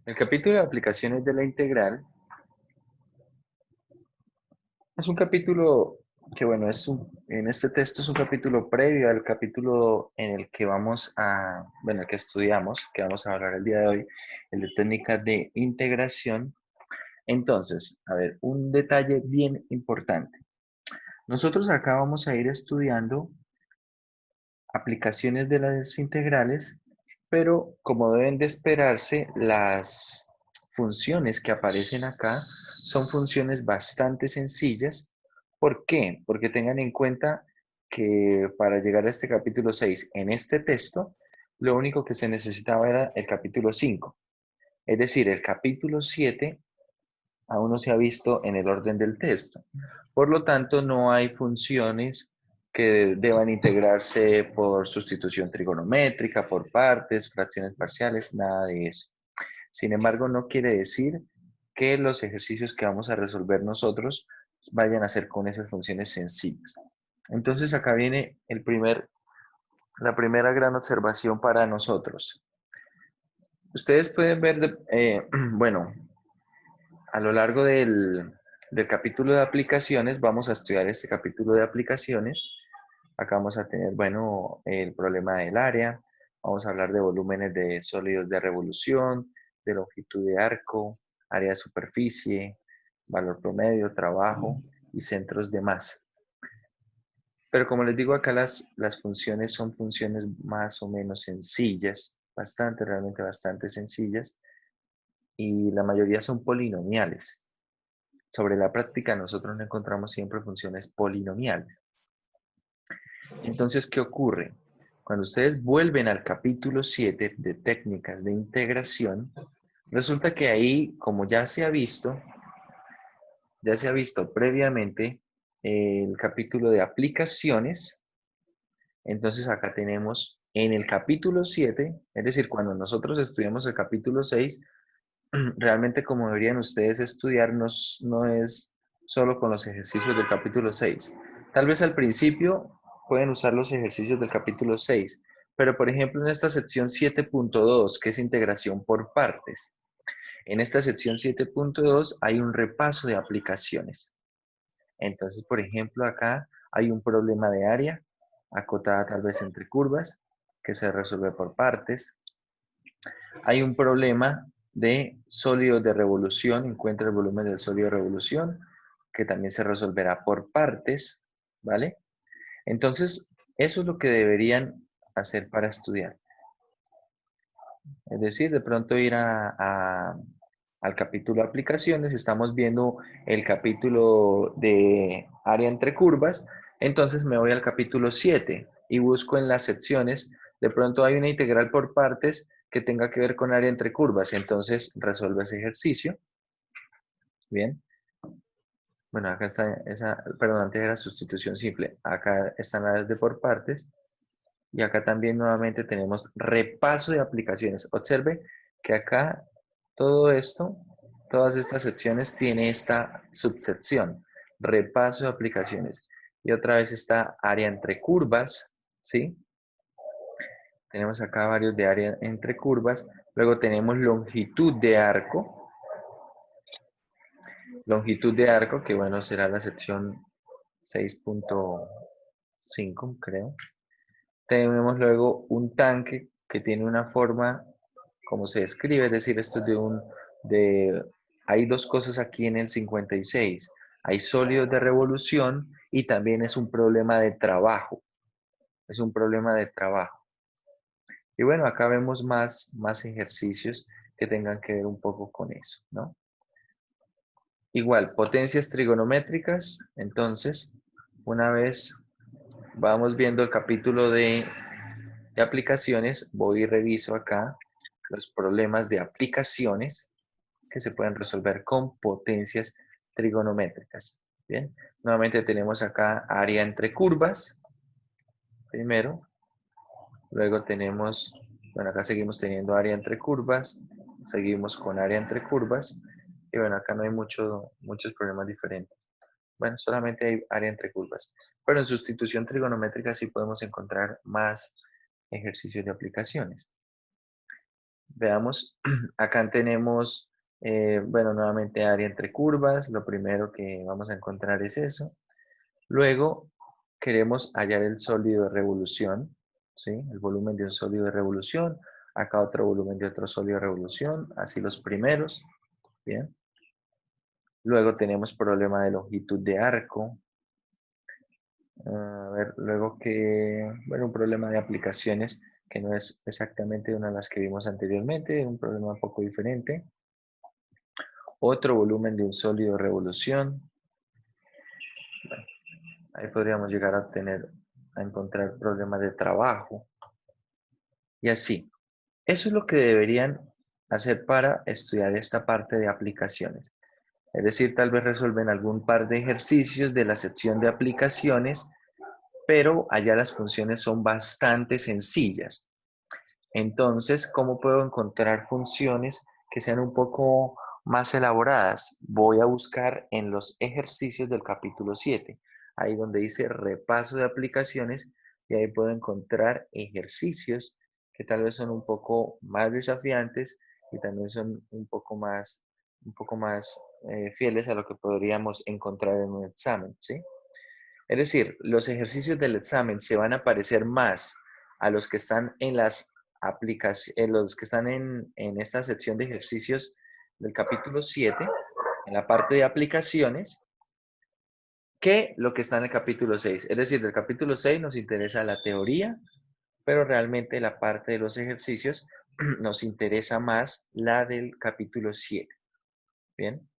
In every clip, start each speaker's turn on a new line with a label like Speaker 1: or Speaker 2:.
Speaker 1: El capítulo de aplicaciones de la integral es un capítulo que, bueno, en este texto es un capítulo previo al capítulo en el que el que estudiamos, que vamos a hablar el día de hoy, el de técnicas de integración. Entonces, a ver, un detalle bien importante. Nosotros acá vamos a ir estudiando aplicaciones de las integrales, pero como deben de esperarse, las funciones que aparecen acá son funciones bastante sencillas. ¿Por qué? Porque tengan en cuenta que para llegar a este capítulo 6 en este texto, lo único que se necesitaba era el capítulo 5. Es decir, el capítulo 7 aún no se ha visto en el orden del texto. Por lo tanto, no hay funciones que deban integrarse por sustitución trigonométrica, por partes, fracciones parciales, nada de eso. Sin embargo, no quiere decir que los ejercicios que vamos a resolver nosotros vayan a ser con esas funciones sencillas. Entonces, acá viene la primera gran observación para nosotros. Ustedes pueden ver, bueno, a lo largo del capítulo de aplicaciones, vamos a estudiar este capítulo de aplicaciones. Acá vamos a tener, bueno, el problema del área, vamos a hablar de volúmenes de sólidos de revolución, de longitud de arco, área de superficie, valor promedio, trabajo y centros de masa. Pero como les digo, acá las funciones son funciones más o menos sencillas, realmente bastante sencillas, y la mayoría son polinomiales. Sobre la práctica, nosotros no encontramos siempre funciones polinomiales. Entonces, ¿qué ocurre? Cuando ustedes vuelven al capítulo 7 de técnicas de integración, resulta que ahí, como ya se ha visto previamente el capítulo de aplicaciones. Entonces acá tenemos en el capítulo 7, es decir, cuando nosotros estudiamos el capítulo 6, realmente como deberían ustedes estudiarnos no es solo con los ejercicios del capítulo 6. Tal vez al principio pueden usar los ejercicios del capítulo 6, pero por ejemplo en esta sección 7.2, que es integración por partes, en esta sección 7.2 hay un repaso de aplicaciones. Entonces, por ejemplo, acá hay un problema de área, acotada tal vez entre curvas, que se resuelve por partes. Hay un problema de sólidos de revolución, encuentra el volumen del sólido de revolución, que también se resolverá por partes, ¿vale? Entonces, eso es lo que deberían hacer para estudiar. Es decir, de pronto ir al capítulo de aplicaciones, estamos viendo el capítulo de área entre curvas, entonces me voy al capítulo 7 y busco en las secciones, de pronto hay una integral por partes que tenga que ver con área entre curvas, entonces resuelvo ese ejercicio. Bien. Bueno, acá está perdón, antes era sustitución simple. Acá están las de por partes. Y acá también nuevamente tenemos repaso de aplicaciones. Observe que acá todo esto, todas estas secciones tiene esta subsección, repaso de aplicaciones. Y otra vez está área entre curvas, ¿sí? Tenemos acá varios de área entre curvas. Luego tenemos longitud de arco. Longitud de arco, que bueno, será la sección 6.5, creo. Tenemos luego un tanque que tiene una forma, como se describe, es decir, esto es hay dos cosas aquí en el 56. Hay sólidos de revolución y también es un problema de trabajo. Es un problema de trabajo. Y bueno, acá vemos más ejercicios que tengan que ver un poco con eso, ¿no? Igual, potencias trigonométricas. Entonces, una vez vamos viendo el capítulo de aplicaciones, voy y reviso acá los problemas de aplicaciones que se pueden resolver con potencias trigonométricas. Bien, nuevamente tenemos acá área entre curvas, primero, luego tenemos, bueno, acá seguimos teniendo área entre curvas, seguimos con área entre curvas, y bueno, acá no hay muchos problemas diferentes. Bueno, solamente hay área entre curvas, pero en sustitución trigonométrica sí podemos encontrar más ejercicios de aplicaciones. Veamos, acá tenemos, bueno, nuevamente área entre curvas. Lo primero que vamos a encontrar es eso. Luego, queremos hallar el sólido de revolución, ¿sí? El volumen de un sólido de revolución. Acá otro volumen de otro sólido de revolución. Así los primeros. Bien. Luego tenemos problema de longitud de arco. A ver, luego que, bueno, un problema de aplicaciones que no es exactamente una de las que vimos anteriormente, un problema un poco diferente. Otro volumen de un sólido de revolución. Bueno, ahí podríamos llegar a a encontrar problemas de trabajo. Y así. Eso es lo que deberían hacer para estudiar esta parte de aplicaciones. Es decir, tal vez resuelven algún par de ejercicios de la sección de aplicaciones, pero allá las funciones son bastante sencillas. Entonces, ¿cómo puedo encontrar funciones que sean un poco más elaboradas? Voy a buscar en los ejercicios del capítulo 7, ahí donde dice repaso de aplicaciones, y ahí puedo encontrar ejercicios que tal vez son un poco más desafiantes y también son un poco más fieles a lo que podríamos encontrar en un examen, ¿sí? Es decir, los ejercicios del examen se van a parecer más a los que están en las aplicaciones, los que están en esta sección de ejercicios del capítulo 7, en la parte de aplicaciones, que lo que está en el capítulo 6. Es decir, del capítulo 6 nos interesa la teoría, pero realmente la parte de los ejercicios nos interesa más la del capítulo 7. Bien.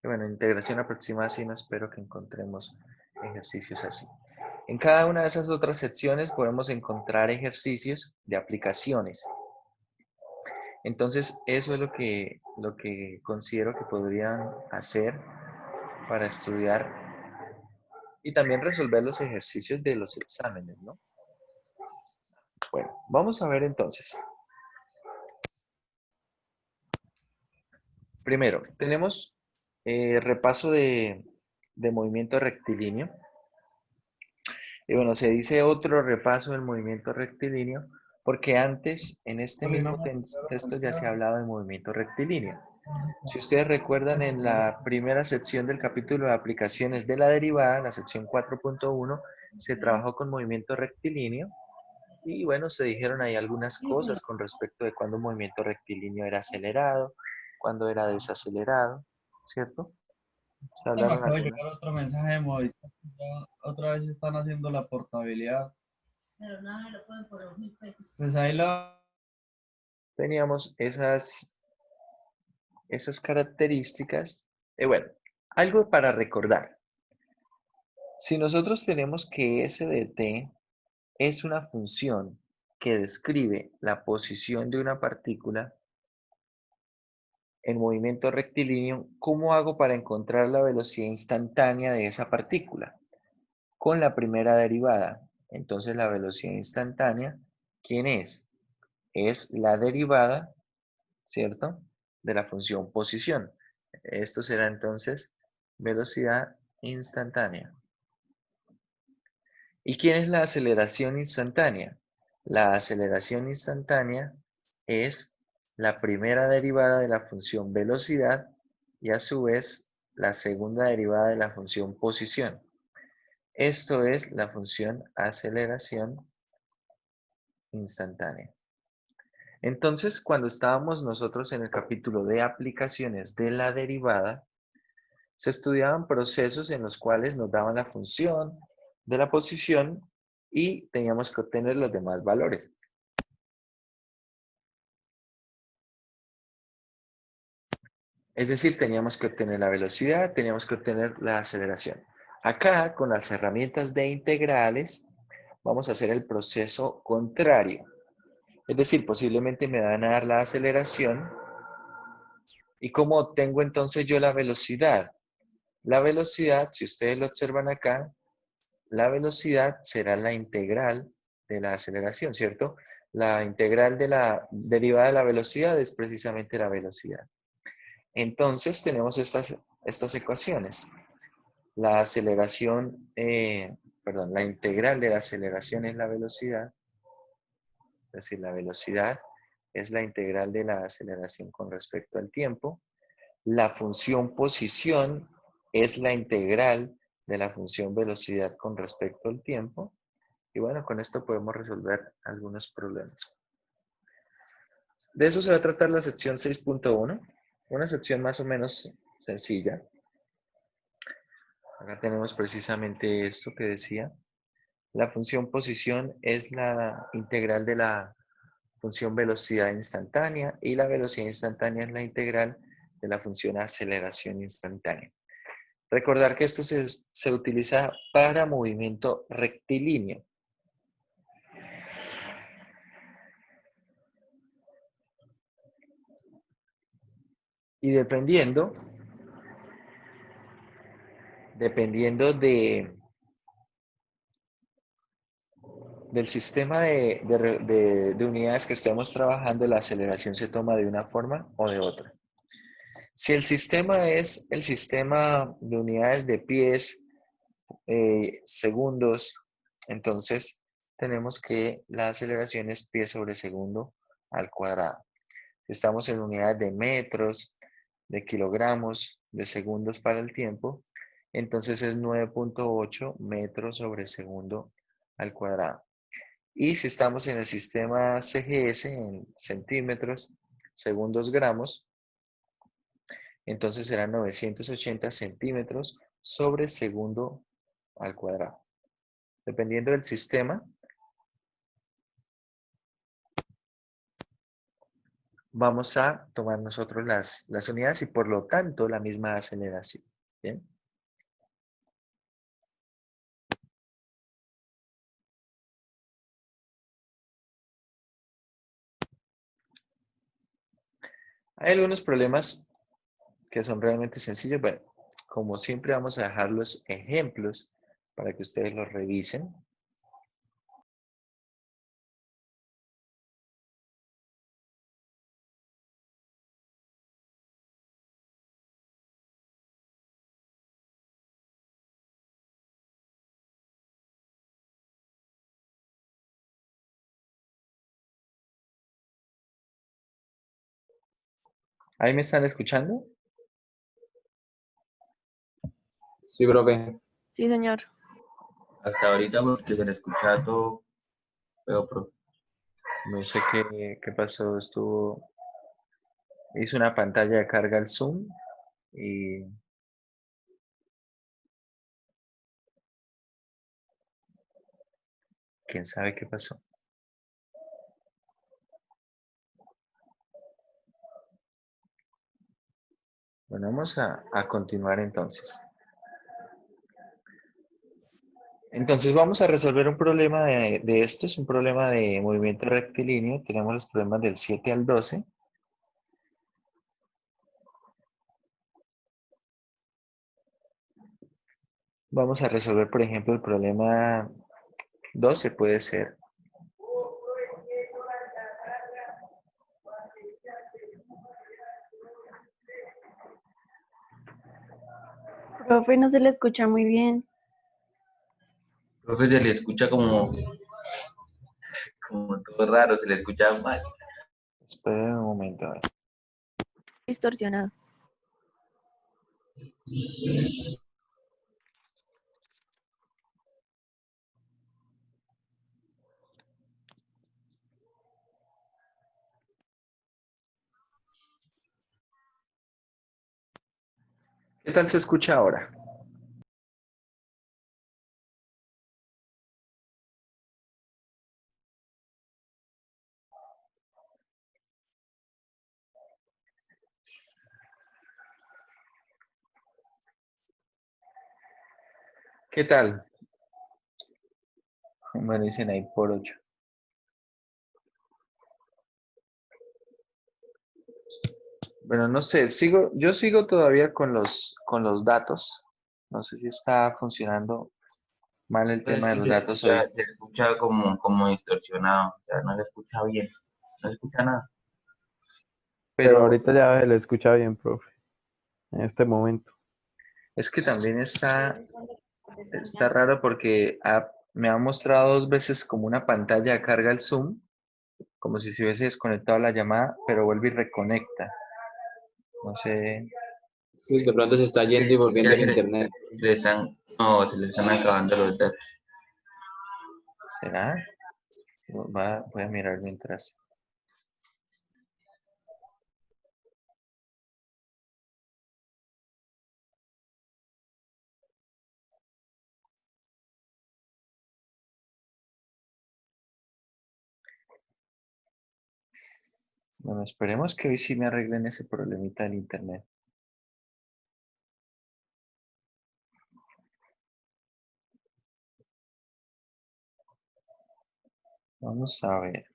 Speaker 1: Y bueno, integración aproximada, sí, no espero que encontremos ejercicios así. En cada una de esas otras secciones podemos encontrar ejercicios de aplicaciones. Entonces, eso es lo que considero que podrían hacer para estudiar y también resolver los ejercicios de los exámenes, ¿no? Bueno, vamos a ver entonces. Primero, tenemos repaso de movimiento rectilíneo. Y bueno, se dice otro repaso del movimiento rectilíneo porque antes en este mismo texto ya se hablaba de movimiento rectilíneo. Si ustedes recuerdan, en la primera sección del capítulo de aplicaciones de la derivada, la sección 4.1, se trabajó con movimiento rectilíneo y bueno, se dijeron ahí algunas cosas con respecto de cuándo un movimiento rectilíneo era acelerado, cuándo era desacelerado, ¿cierto? Se
Speaker 2: Me
Speaker 1: hablaron
Speaker 2: acaba de llegar
Speaker 1: algunas.
Speaker 2: otro mensaje de Movistar. Otra vez están haciendo la portabilidad. Pero nada, me lo pueden por 2.000 pesos. Pues ahí lo.
Speaker 1: Teníamos esas características. Bueno, algo para recordar. Si nosotros tenemos que S de t es una función que describe la posición de una partícula en movimiento rectilíneo, ¿cómo hago para encontrar la velocidad instantánea de esa partícula? Con la primera derivada. Entonces la velocidad instantánea, ¿quién es? Es la derivada, ¿cierto? De la función posición. Esto será entonces velocidad instantánea. ¿Y quién es la aceleración instantánea? La aceleración instantánea es la primera derivada de la función velocidad y a su vez la segunda derivada de la función posición. Esto es la función aceleración instantánea. Entonces, cuando estábamos nosotros en el capítulo de aplicaciones de la derivada, se estudiaban procesos en los cuales nos daban la función de la posición y teníamos que obtener los demás valores. Es decir, teníamos que obtener la velocidad, teníamos que obtener la aceleración. Acá, con las herramientas de integrales, vamos a hacer el proceso contrario. Es decir, posiblemente me van a dar la aceleración. ¿Y cómo obtengo entonces yo la velocidad? La velocidad, si ustedes lo observan acá, la velocidad será la integral de la aceleración, ¿cierto? La integral de la derivada de la velocidad es precisamente la velocidad. Entonces tenemos estas ecuaciones. La aceleración, perdón, la integral de la aceleración es la velocidad, es decir, la velocidad, es la integral de la aceleración con respecto al tiempo. La función posición es la integral de la función velocidad con respecto al tiempo. Y bueno, con esto podemos resolver algunos problemas. De eso se va a tratar la sección 6.1, una sección más o menos sencilla. Acá tenemos precisamente esto que decía. La función posición es la integral de la función velocidad instantánea y la velocidad instantánea es la integral de la función aceleración instantánea. Recordar que esto se utiliza para movimiento rectilíneo. Y dependiendo del sistema de unidades que estemos trabajando, la aceleración se toma de una forma o de otra. Si el sistema es el sistema de unidades de pies, segundos, entonces tenemos que la aceleración es pie sobre segundo al cuadrado. Si estamos en unidades de metros, de kilogramos, de segundos para el tiempo, entonces es 9.8 metros sobre segundo al cuadrado. Y si estamos en el sistema CGS, en centímetros, segundos, gramos, entonces serán 980 centímetros sobre segundo al cuadrado. Dependiendo del sistema, vamos a tomar nosotros las unidades y por lo tanto la misma aceleración. ¿Bien? Hay algunos problemas que son realmente sencillos. Bueno, como siempre vamos a dejar los ejemplos para que ustedes los revisen. ¿Ahí me están escuchando?
Speaker 3: Sí, profe.
Speaker 4: Sí, señor.
Speaker 3: Hasta ahorita porque se le escucha todo feo, profe.
Speaker 1: No sé qué pasó. Hizo una pantalla de carga al Zoom y quién sabe qué pasó. Bueno, vamos a continuar entonces. Entonces vamos a resolver un problema de esto, es un problema de movimiento rectilíneo. Tenemos los problemas del 7 al 12. Vamos a resolver, por ejemplo, el problema 12 puede ser.
Speaker 4: Profe, no se le escucha muy bien.
Speaker 3: Profe, se le escucha como todo raro, se le escucha mal.
Speaker 1: Espera un momento, a ver.
Speaker 4: Distorsionado.
Speaker 1: ¿Qué tal se escucha ahora? ¿Qué tal? Bueno, dicen ahí por 8. Bueno, no sé, yo sigo todavía con los datos. No sé si está funcionando mal el
Speaker 3: Pues es
Speaker 1: tema de
Speaker 3: que
Speaker 1: los datos hoy.
Speaker 3: se escucha como distorsionado, o sea, no se escucha bien, no se escucha nada.
Speaker 2: Pero
Speaker 1: Pero
Speaker 2: ahorita ya se le escucha bien, profe, en este momento.
Speaker 1: es que también está raro porque me ha mostrado 2 veces como una pantalla de carga el Zoom, como si se hubiese desconectado la llamada, pero vuelve y reconecta. No sé,
Speaker 5: Sí, de pronto se está yendo y volviendo
Speaker 3: Ya
Speaker 5: el internet.
Speaker 3: se le están, no, se le están acabando los datos.
Speaker 1: ¿será? Voy a mirar mientras. Bueno, esperemos que hoy sí me arreglen ese problemita del internet. Vamos a ver.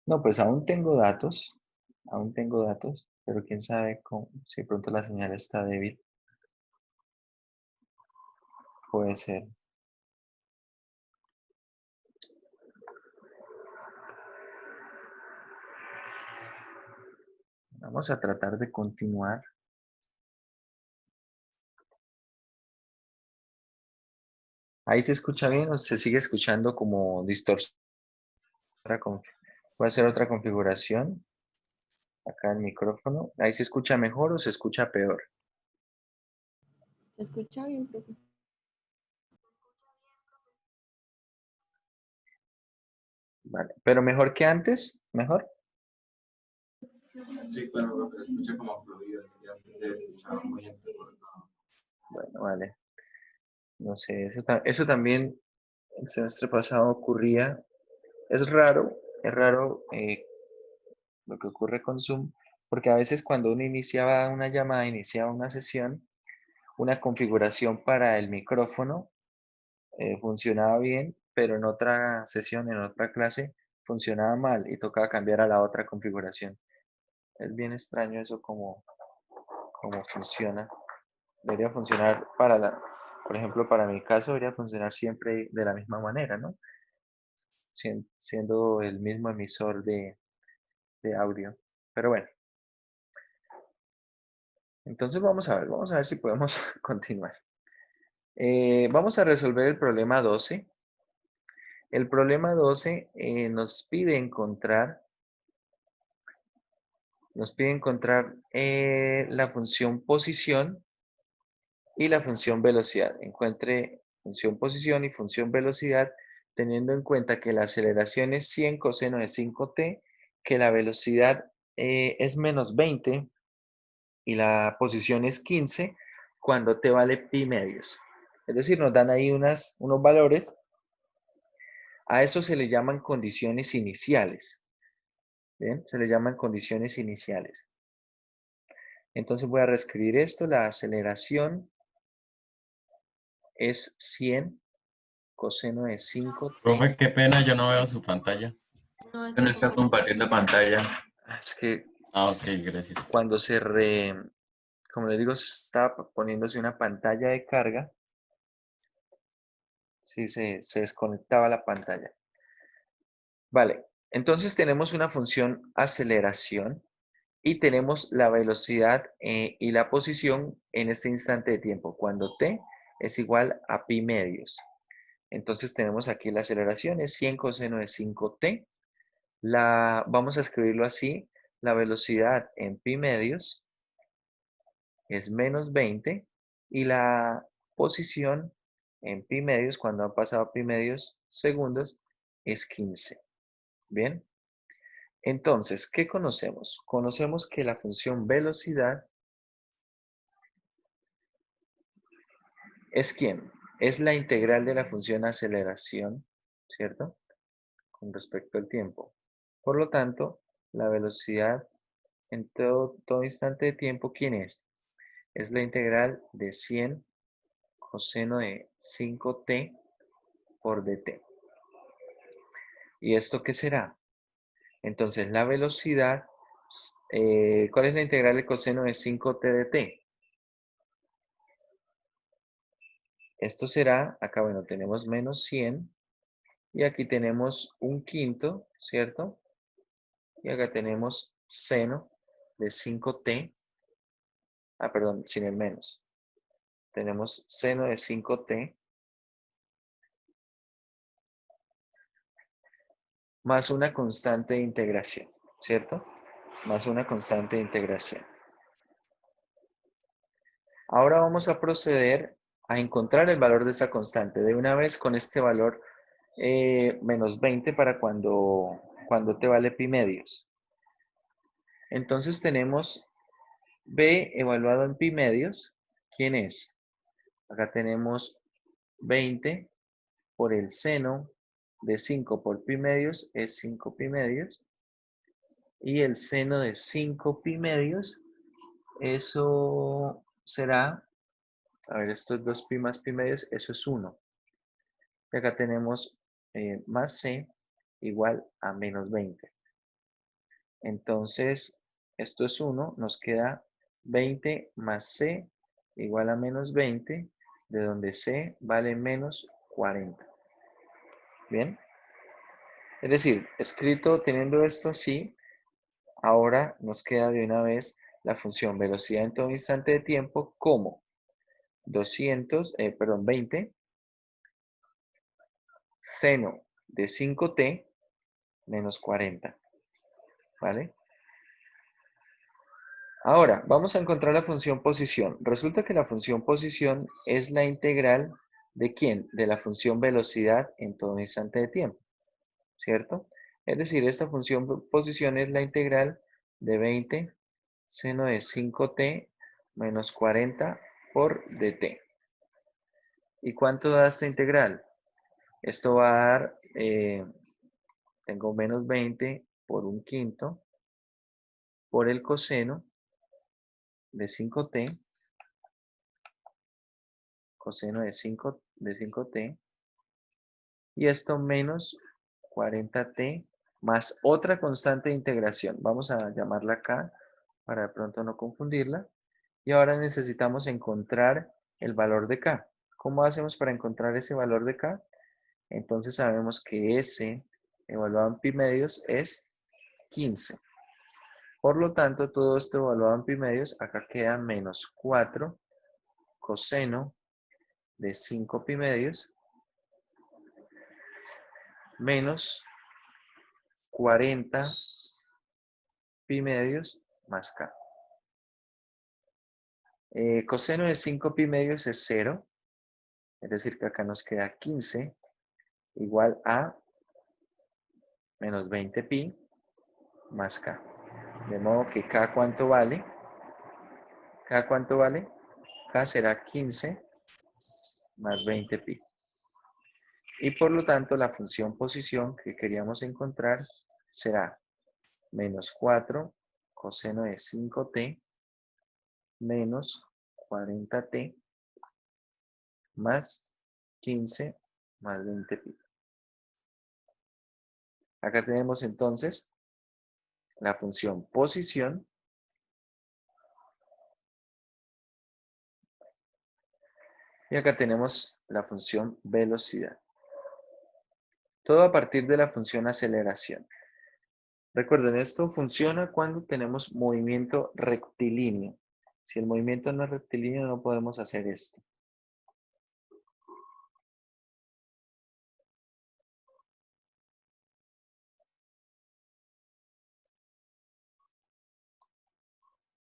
Speaker 1: No, pues aún tengo datos, pero quién sabe si de pronto la señal está débil. Puede ser. Vamos a tratar de continuar. ¿Ahí se escucha bien o se sigue escuchando como distorsión? Voy a hacer otra configuración. Acá el micrófono. ¿Ahí se escucha mejor o se escucha peor?
Speaker 4: ¿Se escucha bien, profe?
Speaker 1: Vale. ¿Pero mejor que antes? ¿Mejor?
Speaker 6: Sí, claro, pero se escucha como fluido, es que antes se escuchaba muy entrecortado.
Speaker 1: Bueno, vale. No sé, eso también el semestre pasado ocurría. Es raro lo que ocurre con Zoom, porque a veces cuando uno iniciaba una llamada, iniciaba una sesión, una configuración para el micrófono funcionaba bien, pero en otra sesión, en otra clase, funcionaba mal y tocaba cambiar a la otra configuración. Es bien extraño eso como funciona. Debería funcionar por ejemplo, para mi caso, debería funcionar siempre de la misma manera, ¿no? Siendo el mismo emisor de audio. Pero bueno, entonces vamos a ver si podemos continuar. Vamos a resolver el problema 12. El problema 12 nos pide encontrar la función posición y la función velocidad. Encuentre función posición y función velocidad teniendo en cuenta que la aceleración es 100 coseno de 5t, que la velocidad es menos 20 y la posición es 15 cuando t vale pi medios. Es decir, nos dan ahí unos valores. A eso se le llaman condiciones iniciales. ¿Bien? Se le llaman condiciones iniciales. Entonces voy a reescribir esto. La aceleración es 100 coseno de 5t.
Speaker 7: Profe, qué pena, yo no veo su pantalla.
Speaker 4: No,
Speaker 3: No está compartiendo pantalla.
Speaker 1: Es que
Speaker 7: Ah, ok, gracias.
Speaker 1: cuando como les digo, se está poniéndose una pantalla de carga, sí, se desconectaba la pantalla. Vale, entonces tenemos una función aceleración y tenemos la velocidad y la posición en este instante de tiempo, cuando t es igual a pi medios. Entonces tenemos aquí la aceleración, es 100 coseno de 5t. Vamos a escribirlo así, la velocidad en pi medios es menos 20 y la posición en pi medios, cuando han pasado pi medios segundos, es 15. Bien, entonces, ¿qué conocemos? Conocemos que la función velocidad es ¿quién? Es la integral de la función aceleración, ¿cierto? Con respecto al tiempo. Por lo tanto, la velocidad en todo instante de tiempo, ¿quién es? Es la integral de 100 coseno de 5t por dt. ¿Y esto qué será? Entonces, la velocidad, ¿cuál es la integral de coseno de 5t de t? Esto será, acá bueno, tenemos menos 100 y aquí tenemos un quinto, ¿cierto? Y acá tenemos seno de 5t, perdón, sin el menos. Tenemos seno de 5t más una constante de integración, ¿cierto? Más una constante de integración. Ahora vamos a proceder a encontrar el valor de esa constante. De una vez con este valor menos 20 para cuando te vale pi medios. Entonces tenemos b evaluado en pi medios. ¿Quién es? Acá tenemos 20 por el seno de 5 por pi medios es 5 pi medios. Y el seno de 5 pi medios, eso será, a ver, esto es 2 pi más pi medios, eso es 1. Y acá tenemos más c igual a menos 20. Entonces, esto es 1, nos queda 20 más c igual a menos 20, de donde c vale menos 40. ¿Bien? Es decir, escrito teniendo esto así, ahora nos queda de una vez la función velocidad en todo instante de tiempo como 20 seno de 5t menos 40. ¿Vale? Ahora, vamos a encontrar la función posición. Resulta que la función posición es la integral ¿de quién? De la función velocidad en todo instante de tiempo, ¿cierto? Es decir, esta función posición es la integral de 20 seno de 5t menos 40 por dt. ¿Y cuánto da esta integral? Esto va a dar, tengo menos 20 por un quinto por el coseno de 5t, coseno de 5t, y esto menos 40t más otra constante de integración. Vamos a llamarla k para de pronto no confundirla. Y ahora necesitamos encontrar el valor de k. ¿Cómo hacemos para encontrar ese valor de k? Entonces sabemos que S evaluado en pi medios es 15. Por lo tanto, todo esto evaluado en pi medios, acá queda menos 4 coseno de 5 pi medios menos 40 pi medios más k. Coseno de 5 pi medios es 0, es decir que acá nos queda 15 igual a menos 20 pi más k. De modo que k ¿cuánto vale? K ¿cuánto vale? K será 15 más 20 pi. Y por lo tanto la función posición que queríamos encontrar será menos 4 coseno de 5t menos 40t más 15 más 20 pi. Acá tenemos entonces la función posición y acá tenemos la función velocidad. Todo a partir de la función aceleración. Recuerden, esto funciona cuando tenemos movimiento rectilíneo. Si el movimiento no es rectilíneo, no podemos hacer esto.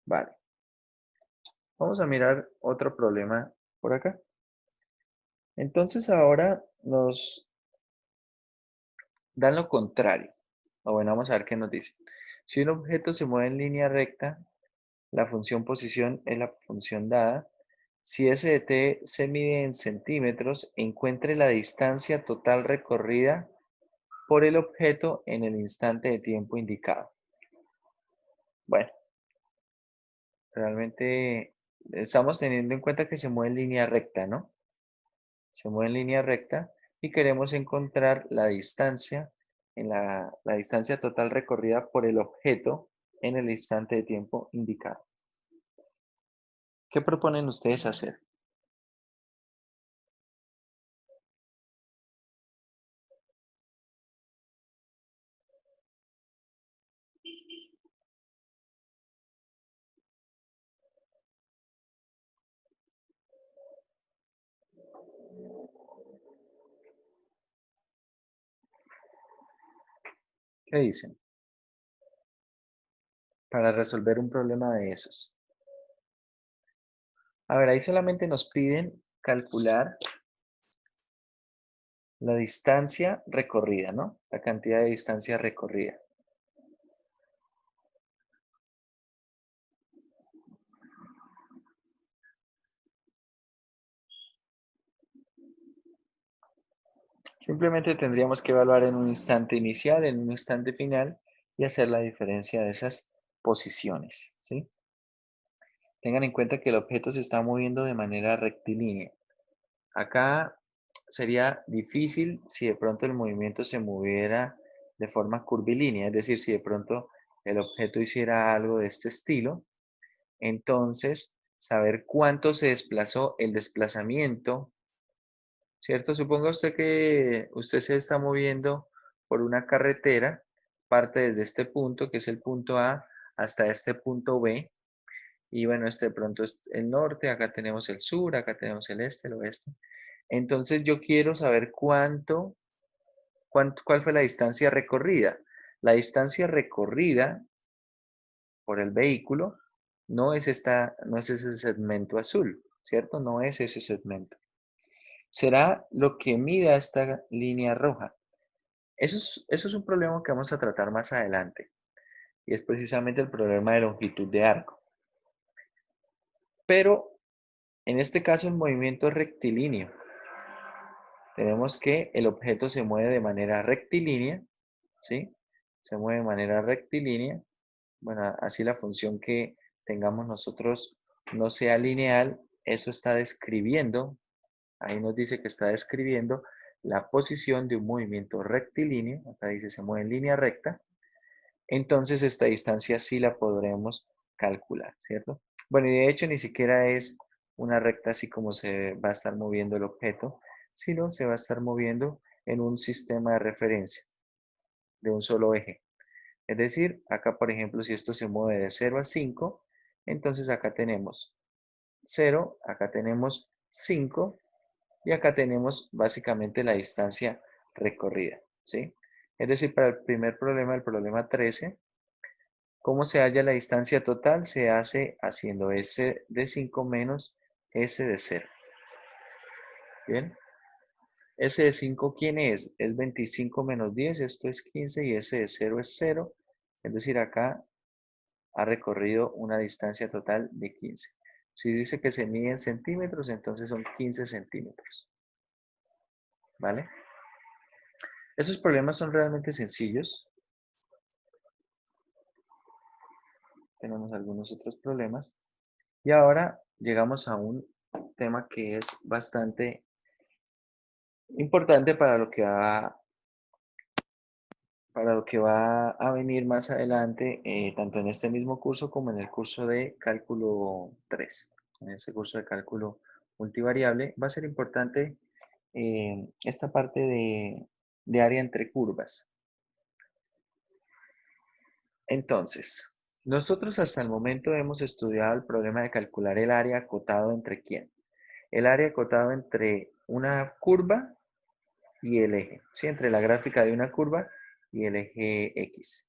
Speaker 1: Vale. Vamos a mirar otro problema por acá. Entonces ahora nos dan lo contrario. O bueno, vamos a ver qué nos dice. Si un objeto se mueve en línea recta, la función posición es la función dada. Si S de t se mide en centímetros, encuentre la distancia total recorrida por el objeto en el instante de tiempo indicado. Bueno, realmente estamos teniendo en cuenta que se mueve en línea recta, ¿no? Se mueve en línea recta y queremos encontrar la distancia, la distancia total recorrida por el objeto en el instante de tiempo indicado. ¿Qué proponen ustedes hacer? ¿Qué dicen? Para resolver un problema de esos. A ver, ahí solamente nos piden calcular la distancia recorrida, ¿no? La cantidad de distancia recorrida. Simplemente tendríamos que evaluar en un instante inicial, en un instante final y hacer la diferencia de esas posiciones, ¿sí? Tengan en cuenta que el objeto se está moviendo de manera rectilínea. Acá sería difícil si de pronto el movimiento se moviera de forma curvilínea, es decir, si de pronto el objeto hiciera algo de este estilo, entonces saber cuánto se desplazó el desplazamiento, ¿cierto? Suponga usted que usted se está moviendo por una carretera, parte desde este punto, que es el punto A, hasta este punto B, y bueno, este de pronto es el norte, acá tenemos el sur, acá tenemos el este, el oeste. Entonces yo quiero saber cuál fue la distancia recorrida. La distancia recorrida por el vehículo no es ese segmento azul, ¿cierto? No es ese segmento. Será lo que mida esta línea roja. Eso es un problema que vamos a tratar más adelante. Y es precisamente el problema de longitud de arco. Pero en este caso el movimiento es rectilíneo. Tenemos que el objeto se mueve de manera rectilínea, ¿sí? Se mueve de manera rectilínea. Bueno, así la función que tengamos nosotros no sea lineal, eso está describiendo, ahí nos dice que está describiendo la posición de un movimiento rectilíneo, acá dice se mueve en línea recta, entonces esta distancia sí la podremos calcular, ¿cierto? Bueno, y de hecho ni siquiera es una recta así como se va a estar moviendo el objeto, sino se va a estar moviendo en un sistema de referencia de un solo eje. Es decir, acá por ejemplo, si esto se mueve de 0 a 5, entonces acá tenemos 0, acá tenemos 5 y acá tenemos básicamente la distancia recorrida, ¿sí? Es decir, para el primer problema, el problema 13, ¿cómo se halla la distancia total? Se hace haciendo S de 5 menos S de 0. ¿Bien? S de 5, ¿quién es? Es 25 menos 10, esto es 15 y S de 0 es 0. Es decir, acá ha recorrido una distancia total de 15. Si dice que se mide en centímetros, entonces son 15 centímetros. ¿Vale? Esos problemas son realmente sencillos. Tenemos algunos otros problemas. Y ahora llegamos a un tema que es bastante importante para lo que va a venir más adelante, tanto en este mismo curso como en el curso de cálculo 3. En ese curso de cálculo multivariable va a ser importante esta parte de área entre curvas. Entonces, nosotros hasta el momento hemos estudiado el problema de calcular el área acotado entre quién. El área acotado entre una curva y el eje, ¿sí? Entre la gráfica de una curva y el eje X.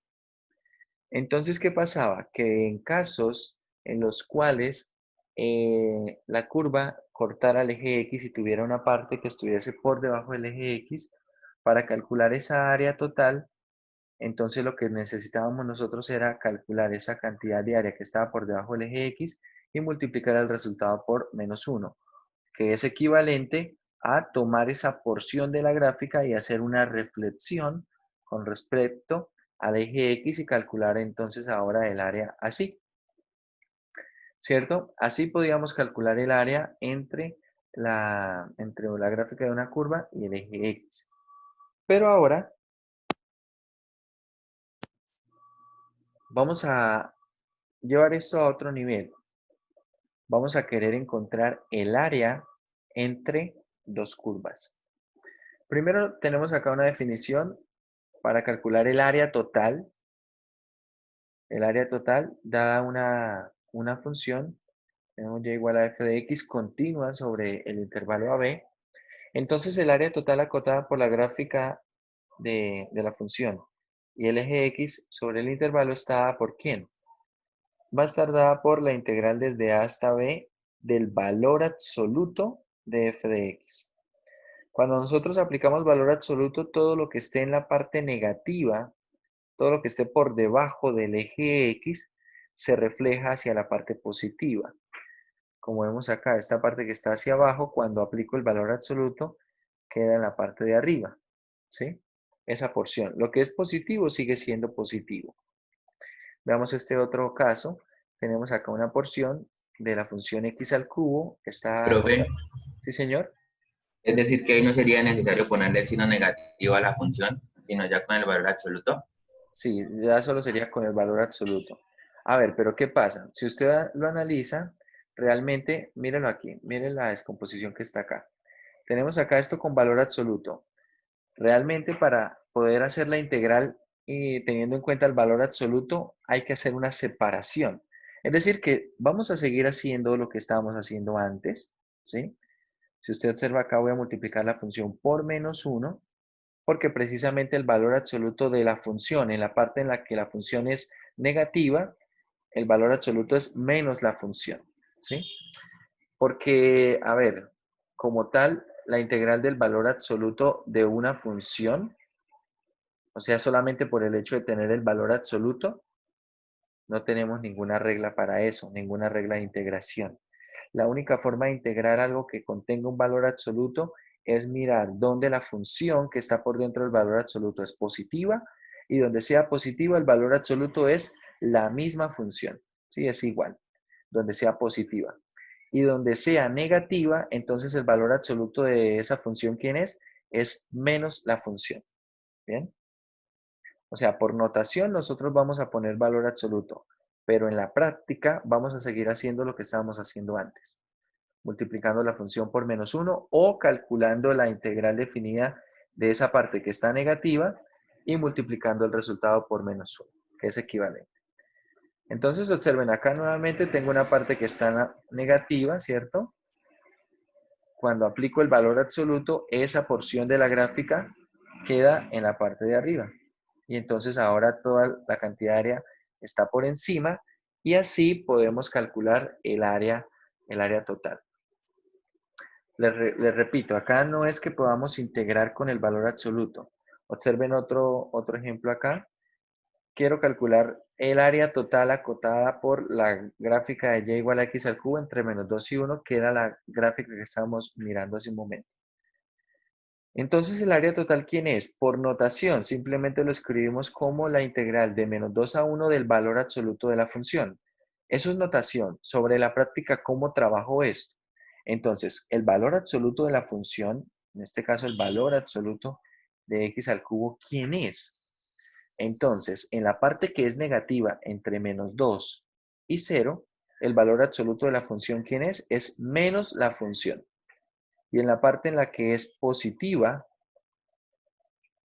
Speaker 1: Entonces, ¿qué pasaba? Que en casos en los cuales la curva cortara el eje X y tuviera una parte que estuviese por debajo del eje X, para calcular esa área total, entonces lo que necesitábamos nosotros era calcular esa cantidad de área que estaba por debajo del eje X y multiplicar el resultado por -1, que es equivalente a tomar esa porción de la gráfica y hacer una reflexión con respecto al eje X y calcular entonces ahora el área así, ¿cierto? Así podíamos calcular el área entre la gráfica de una curva y el eje X. Pero ahora vamos a llevar esto a otro nivel. Vamos a querer encontrar el área entre dos curvas. Primero tenemos acá una definición para calcular el área total. El área total dada una función, tenemos y igual a f de x continua sobre el intervalo AB. Entonces el área total acotada por la gráfica de la función Y el eje X sobre el intervalo está dada por ¿quién? Va a estar dada por la integral desde A hasta B del valor absoluto de f de x. Cuando nosotros aplicamos valor absoluto, todo lo que esté en la parte negativa, todo lo que esté por debajo del eje X, se refleja hacia la parte positiva. Como vemos acá, esta parte que está hacia abajo, cuando aplico el valor absoluto, queda en la parte de arriba, ¿sí? Esa porción. Lo que es positivo sigue siendo positivo. Veamos este otro caso. Tenemos acá una porción de la función x al cubo. Está
Speaker 3: Profe,
Speaker 1: ¿sí, señor?
Speaker 3: es decir, que ahí no sería necesario ponerle el signo negativo a la función, sino ya con el valor absoluto.
Speaker 1: Sí, ya solo sería con el valor absoluto. A ver, pero ¿qué pasa? Si usted lo analiza, realmente, mírenlo aquí, miren la descomposición que está acá. Tenemos acá esto con valor absoluto. Realmente para poder hacer la integral y teniendo en cuenta el valor absoluto, hay que hacer una separación. Es decir, que vamos a seguir haciendo lo que estábamos haciendo antes, ¿sí? Si usted observa acá, voy a multiplicar la función por menos 1, porque precisamente el valor absoluto de la función, en la parte en la que la función es negativa, el valor absoluto es menos la función, ¿sí? Porque, a ver, como tal, la integral del valor absoluto de una función, o sea, solamente por el hecho de tener el valor absoluto, no tenemos ninguna regla para eso, ninguna regla de integración. La única forma de integrar algo que contenga un valor absoluto es mirar dónde la función que está por dentro del valor absoluto es positiva y donde sea positiva el valor absoluto es la misma función. Sí, es igual, donde sea positiva. Y donde sea negativa, entonces el valor absoluto de esa función, ¿quién es? Es menos la función. ¿Bien? O sea, por notación nosotros vamos a poner valor absoluto, pero en la práctica vamos a seguir haciendo lo que estábamos haciendo antes, multiplicando la función por menos 1 o calculando la integral definida de esa parte que está negativa y multiplicando el resultado por menos 1, que es equivalente. Entonces observen, acá nuevamente tengo una parte que está negativa, ¿cierto? Cuando aplico el valor absoluto, esa porción de la gráfica queda en la parte de arriba. Y entonces ahora toda la cantidad de área está por encima y así podemos calcular el área total. Les repito, acá no es que podamos integrar con el valor absoluto. Observen otro ejemplo acá. Quiero calcular el área total acotada por la gráfica de y igual a x al cubo entre menos 2 y 1, que era la gráfica que estábamos mirando hace un momento. Entonces, ¿el área total quién es? Por notación, simplemente lo escribimos como la integral de menos 2 a 1 del valor absoluto de la función. Eso es notación. Sobre la práctica, ¿cómo trabajo esto? Entonces, el valor absoluto de la función, en este caso el valor absoluto de x al cubo, ¿quién es? Entonces, en la parte que es negativa entre menos 2 y 0, el valor absoluto de la función, ¿quién es? Es menos la función. Y en la parte en la que es positiva,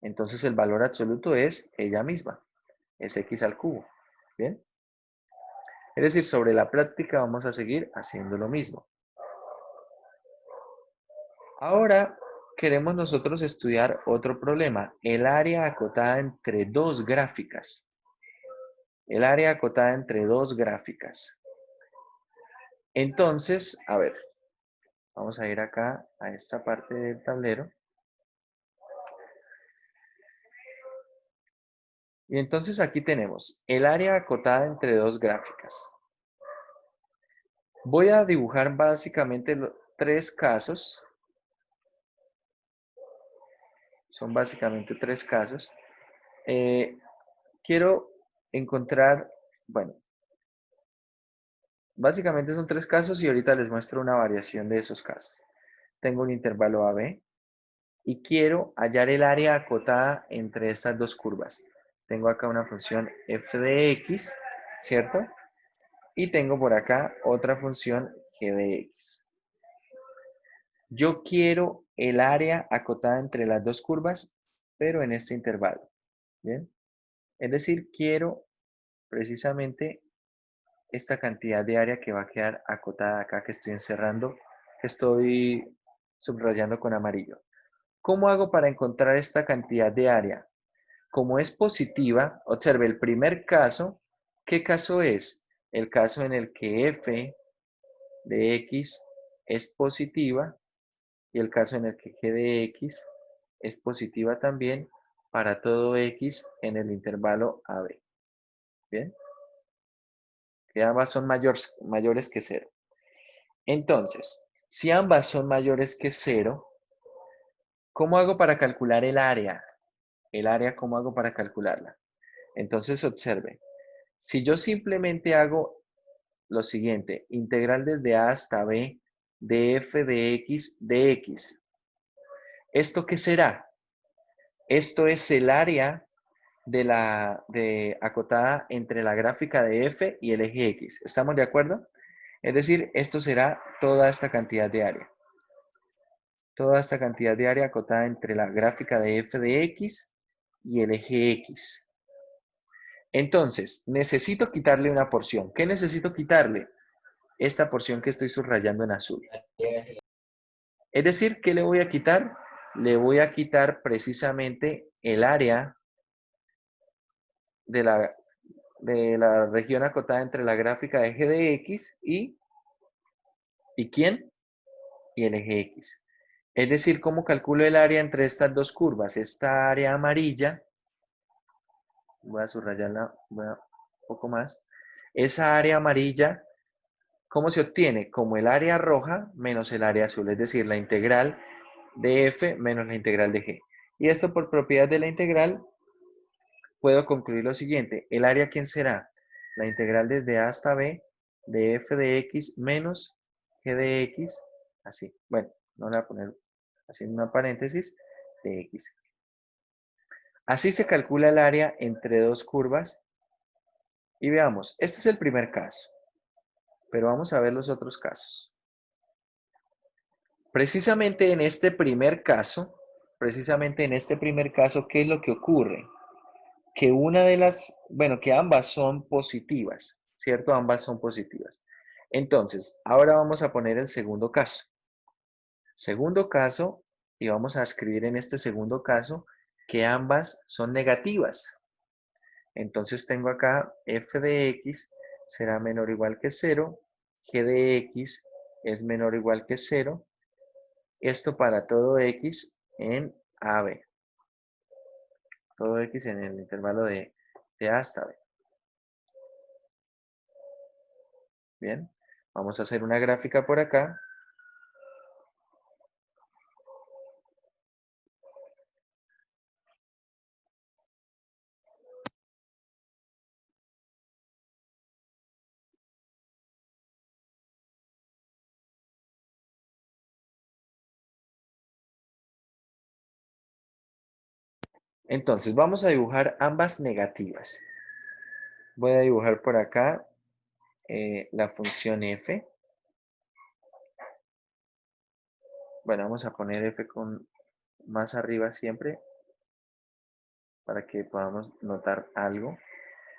Speaker 1: entonces el valor absoluto es ella misma, es x al cubo. ¿Bien? Es decir, sobre la práctica vamos a seguir haciendo lo mismo. Ahora queremos nosotros estudiar otro problema, el área acotada entre dos gráficas. El área acotada entre dos gráficas. Entonces, a ver, vamos a ir acá a esta parte del tablero. Y entonces aquí tenemos el área acotada entre dos gráficas. Voy a dibujar básicamente tres casos. Son básicamente tres casos. Quiero encontrar, bueno, básicamente son tres casos y ahorita les muestro una variación de esos casos. Tengo un intervalo AB y quiero hallar el área acotada entre estas dos curvas. Tengo acá una función f de x, ¿cierto? Y tengo por acá otra función g de x. Yo quiero el área acotada entre las dos curvas, pero en este intervalo. ¿Bien? Es decir, quiero precisamente esta cantidad de área que va a quedar acotada acá, que estoy encerrando, que estoy subrayando con amarillo. ¿Cómo hago para encontrar esta cantidad de área? como es positiva, observe el primer caso. ¿Qué caso es? El caso en el que f de x es positiva y el caso en el que g de x es positiva también para todo x en el intervalo AB. ¿Bien? Que ambas son mayores que 0. Entonces, si ambas son mayores que 0, ¿cómo hago para calcular el área? El área, ¿cómo hago para calcularla? Entonces, observe. Si yo simplemente hago lo siguiente, integral desde A hasta B de f de x de x. ¿Esto qué será? Esto es el área acotada entre la gráfica de f y el eje x. ¿Estamos de acuerdo? Es decir, esto será toda esta cantidad de área. Toda esta cantidad de área acotada entre la gráfica de f de x y el eje x. Entonces, necesito quitarle una porción. ¿Qué necesito quitarle? Esta porción que estoy subrayando en azul. Es decir, ¿qué le voy a quitar? Le voy a quitar precisamente el área de la región acotada entre la gráfica de g de x y ¿quién? Y el eje x. Es decir, ¿cómo calculo el área entre estas dos curvas? Esta área amarilla, voy a subrayarla un poco más. Esa área amarilla, ¿cómo se obtiene? Como el área roja menos el área azul, es decir, la integral de f menos la integral de g. Y esto por propiedad de la integral, puedo concluir lo siguiente. ¿El área quién será? La integral desde a hasta b de f de x menos g de x, así. Bueno, no le voy a poner haciendo una paréntesis, de x. Así se calcula el área entre dos curvas. Y veamos, este es el primer caso. Pero vamos a ver los otros casos. Precisamente en este primer caso, ¿qué es lo que ocurre? Que que ambas son positivas, ¿cierto? Ambas son positivas. Entonces, ahora vamos a poner el segundo caso. Segundo caso, y vamos a escribir en este segundo caso que ambas son negativas. Entonces tengo acá f de x será menor o igual que 0, g de x es menor o igual que 0, esto para todo x en AB. Todo x en el intervalo de A hasta B. Bien, vamos a hacer una gráfica por acá. Entonces, vamos a dibujar ambas negativas. Voy a dibujar por acá la función f. Bueno, vamos a poner f con más arriba siempre para que podamos notar algo.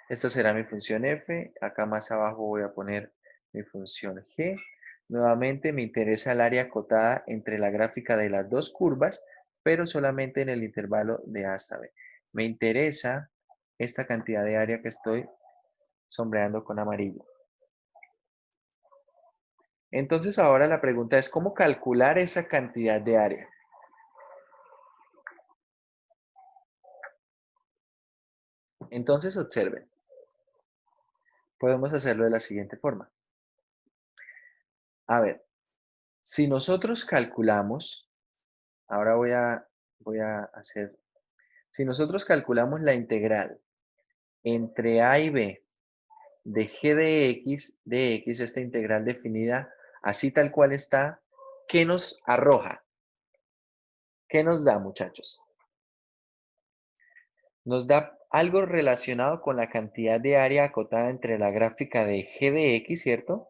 Speaker 1: Esta será mi función f. Acá más abajo voy a poner mi función g. Nuevamente me interesa el área acotada entre la gráfica de las dos curvas, pero solamente en el intervalo de A hasta B. Me interesa esta cantidad de área que estoy sombreando con amarillo. Entonces ahora la pregunta es, ¿cómo calcular esa cantidad de área? Entonces observen. Podemos hacerlo de la siguiente forma. A ver, si nosotros calculamos, ahora voy a hacer, si nosotros calculamos la integral entre a y b de g de x, esta integral definida así tal cual está, ¿qué nos arroja? ¿Qué nos da, muchachos? Nos da algo relacionado con la cantidad de área acotada entre la gráfica de g de x, ¿cierto?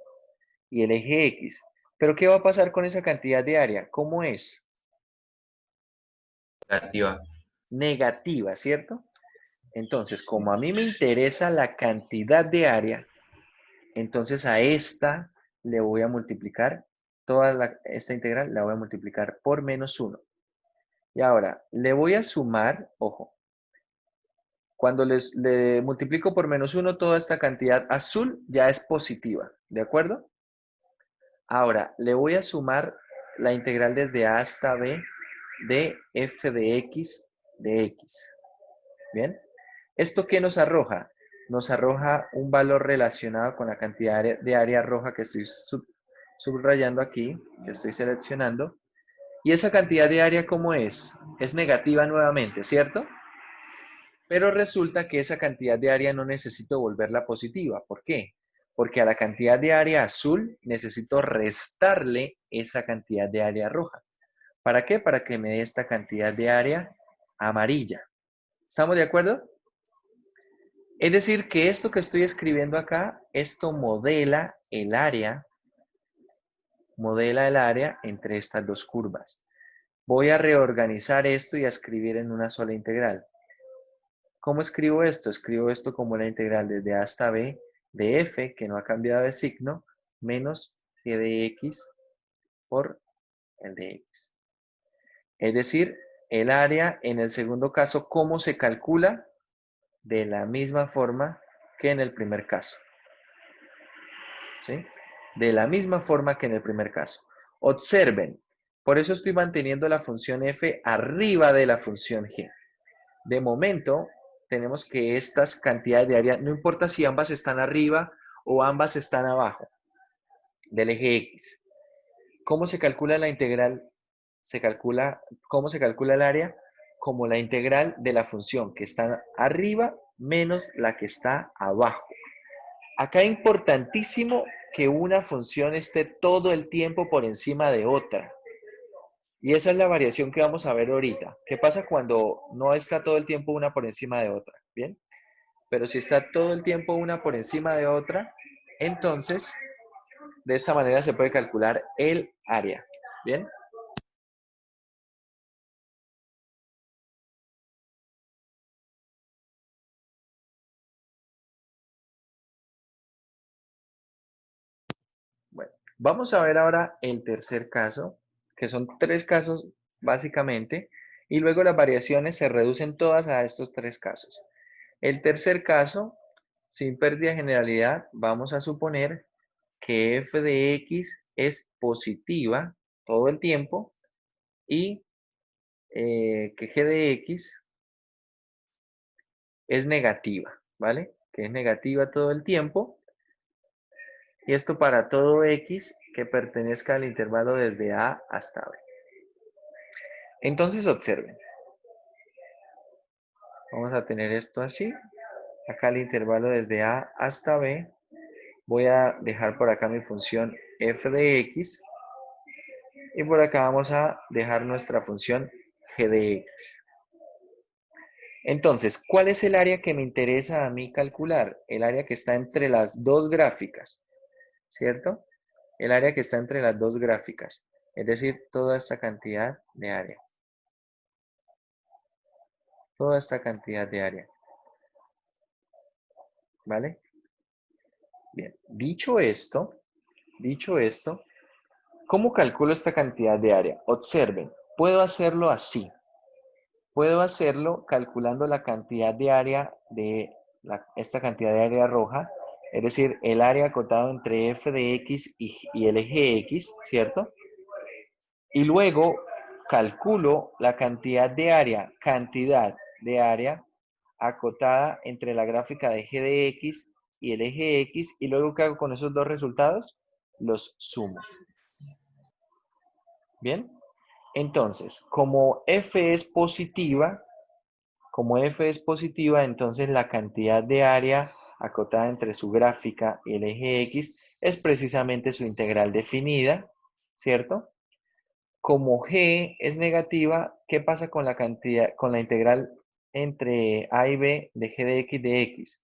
Speaker 1: Y el eje x. Pero ¿qué va a pasar con esa cantidad de área? ¿Cómo es?
Speaker 3: Negativa.
Speaker 1: Negativa, ¿cierto? Entonces, como a mí me interesa la cantidad de área, entonces a esta le voy a multiplicar, esta integral la voy a multiplicar por menos 1. Y ahora, le voy a sumar, ojo, Cuando le multiplico por -1, toda esta cantidad azul ya es positiva, ¿de acuerdo? Ahora, le voy a sumar la integral desde a hasta b de f de x de x. ¿Bien? ¿Esto qué nos arroja? Nos arroja un valor relacionado con la cantidad de área roja que estoy subrayando aquí, que estoy seleccionando. ¿Y esa cantidad de área cómo es? Es negativa nuevamente, ¿cierto? Pero resulta que esa cantidad de área no necesito volverla positiva. ¿Por qué? Porque a la cantidad de área azul necesito restarle esa cantidad de área roja. ¿Para qué? Para que me dé esta cantidad de área amarilla. ¿Estamos de acuerdo? Es decir, que esto que estoy escribiendo acá, esto modela el área entre estas dos curvas. Voy a reorganizar esto y a escribir en una sola integral. ¿Cómo escribo esto? Escribo esto como la integral desde a hasta b de f, que no ha cambiado de signo, menos g de x por el de x. Es decir, el área en el segundo caso, ¿cómo se calcula? De la misma forma que en el primer caso. ¿Sí? De la misma forma que en el primer caso. Observen, por eso estoy manteniendo la función f arriba de la función g. De momento, tenemos que estas cantidades de área, no importa si ambas están arriba o ambas están abajo del eje x. ¿Cómo se calcula la integral? ¿Cómo se calcula el área? Como la integral de la función que está arriba menos la que está abajo. Acá es importantísimo que una función esté todo el tiempo por encima de otra. Y esa es la variación que vamos a ver ahorita. ¿Qué pasa cuando no está todo el tiempo una por encima de otra? ¿Bien? Pero si está todo el tiempo una por encima de otra, entonces de esta manera se puede calcular el área. ¿Bien? Bueno, vamos a ver ahora el tercer caso, que son 3 casos básicamente, y luego las variaciones se reducen todas a estos 3 casos. El tercer caso, sin pérdida de generalidad, vamos a suponer que f de x es positiva todo el tiempo y que g de x es negativa, ¿vale? Que es negativa todo el tiempo. Y esto para todo x que pertenezca al intervalo desde a hasta b. Entonces observen. Vamos a tener esto así. Acá el intervalo desde a hasta b. Voy a dejar por acá mi función f de x. Y por acá vamos a dejar nuestra función g de x. Entonces, ¿cuál es el área que me interesa a mí calcular? El área que está entre las dos gráficas, ¿cierto? El área que está entre las dos gráficas, es decir, toda esta cantidad de área. Toda esta cantidad de área. ¿Vale? Bien, dicho esto, ¿cómo calculo esta cantidad de área? Observen, puedo hacerlo así. Puedo hacerlo calculando la cantidad de área de esta cantidad de área roja, es decir, el área acotado entre f de x y el eje x, ¿cierto? Y luego calculo la cantidad de área acotada entre la gráfica de g de x y el eje x, y luego ¿qué hago con esos dos resultados? Los sumo. ¿Bien? Entonces, como f es positiva, entonces la cantidad de área acotada entre su gráfica y el eje x es precisamente su integral definida, ¿cierto? Como g es negativa, ¿qué pasa con la cantidad, con la integral entre a y b de g de x de x?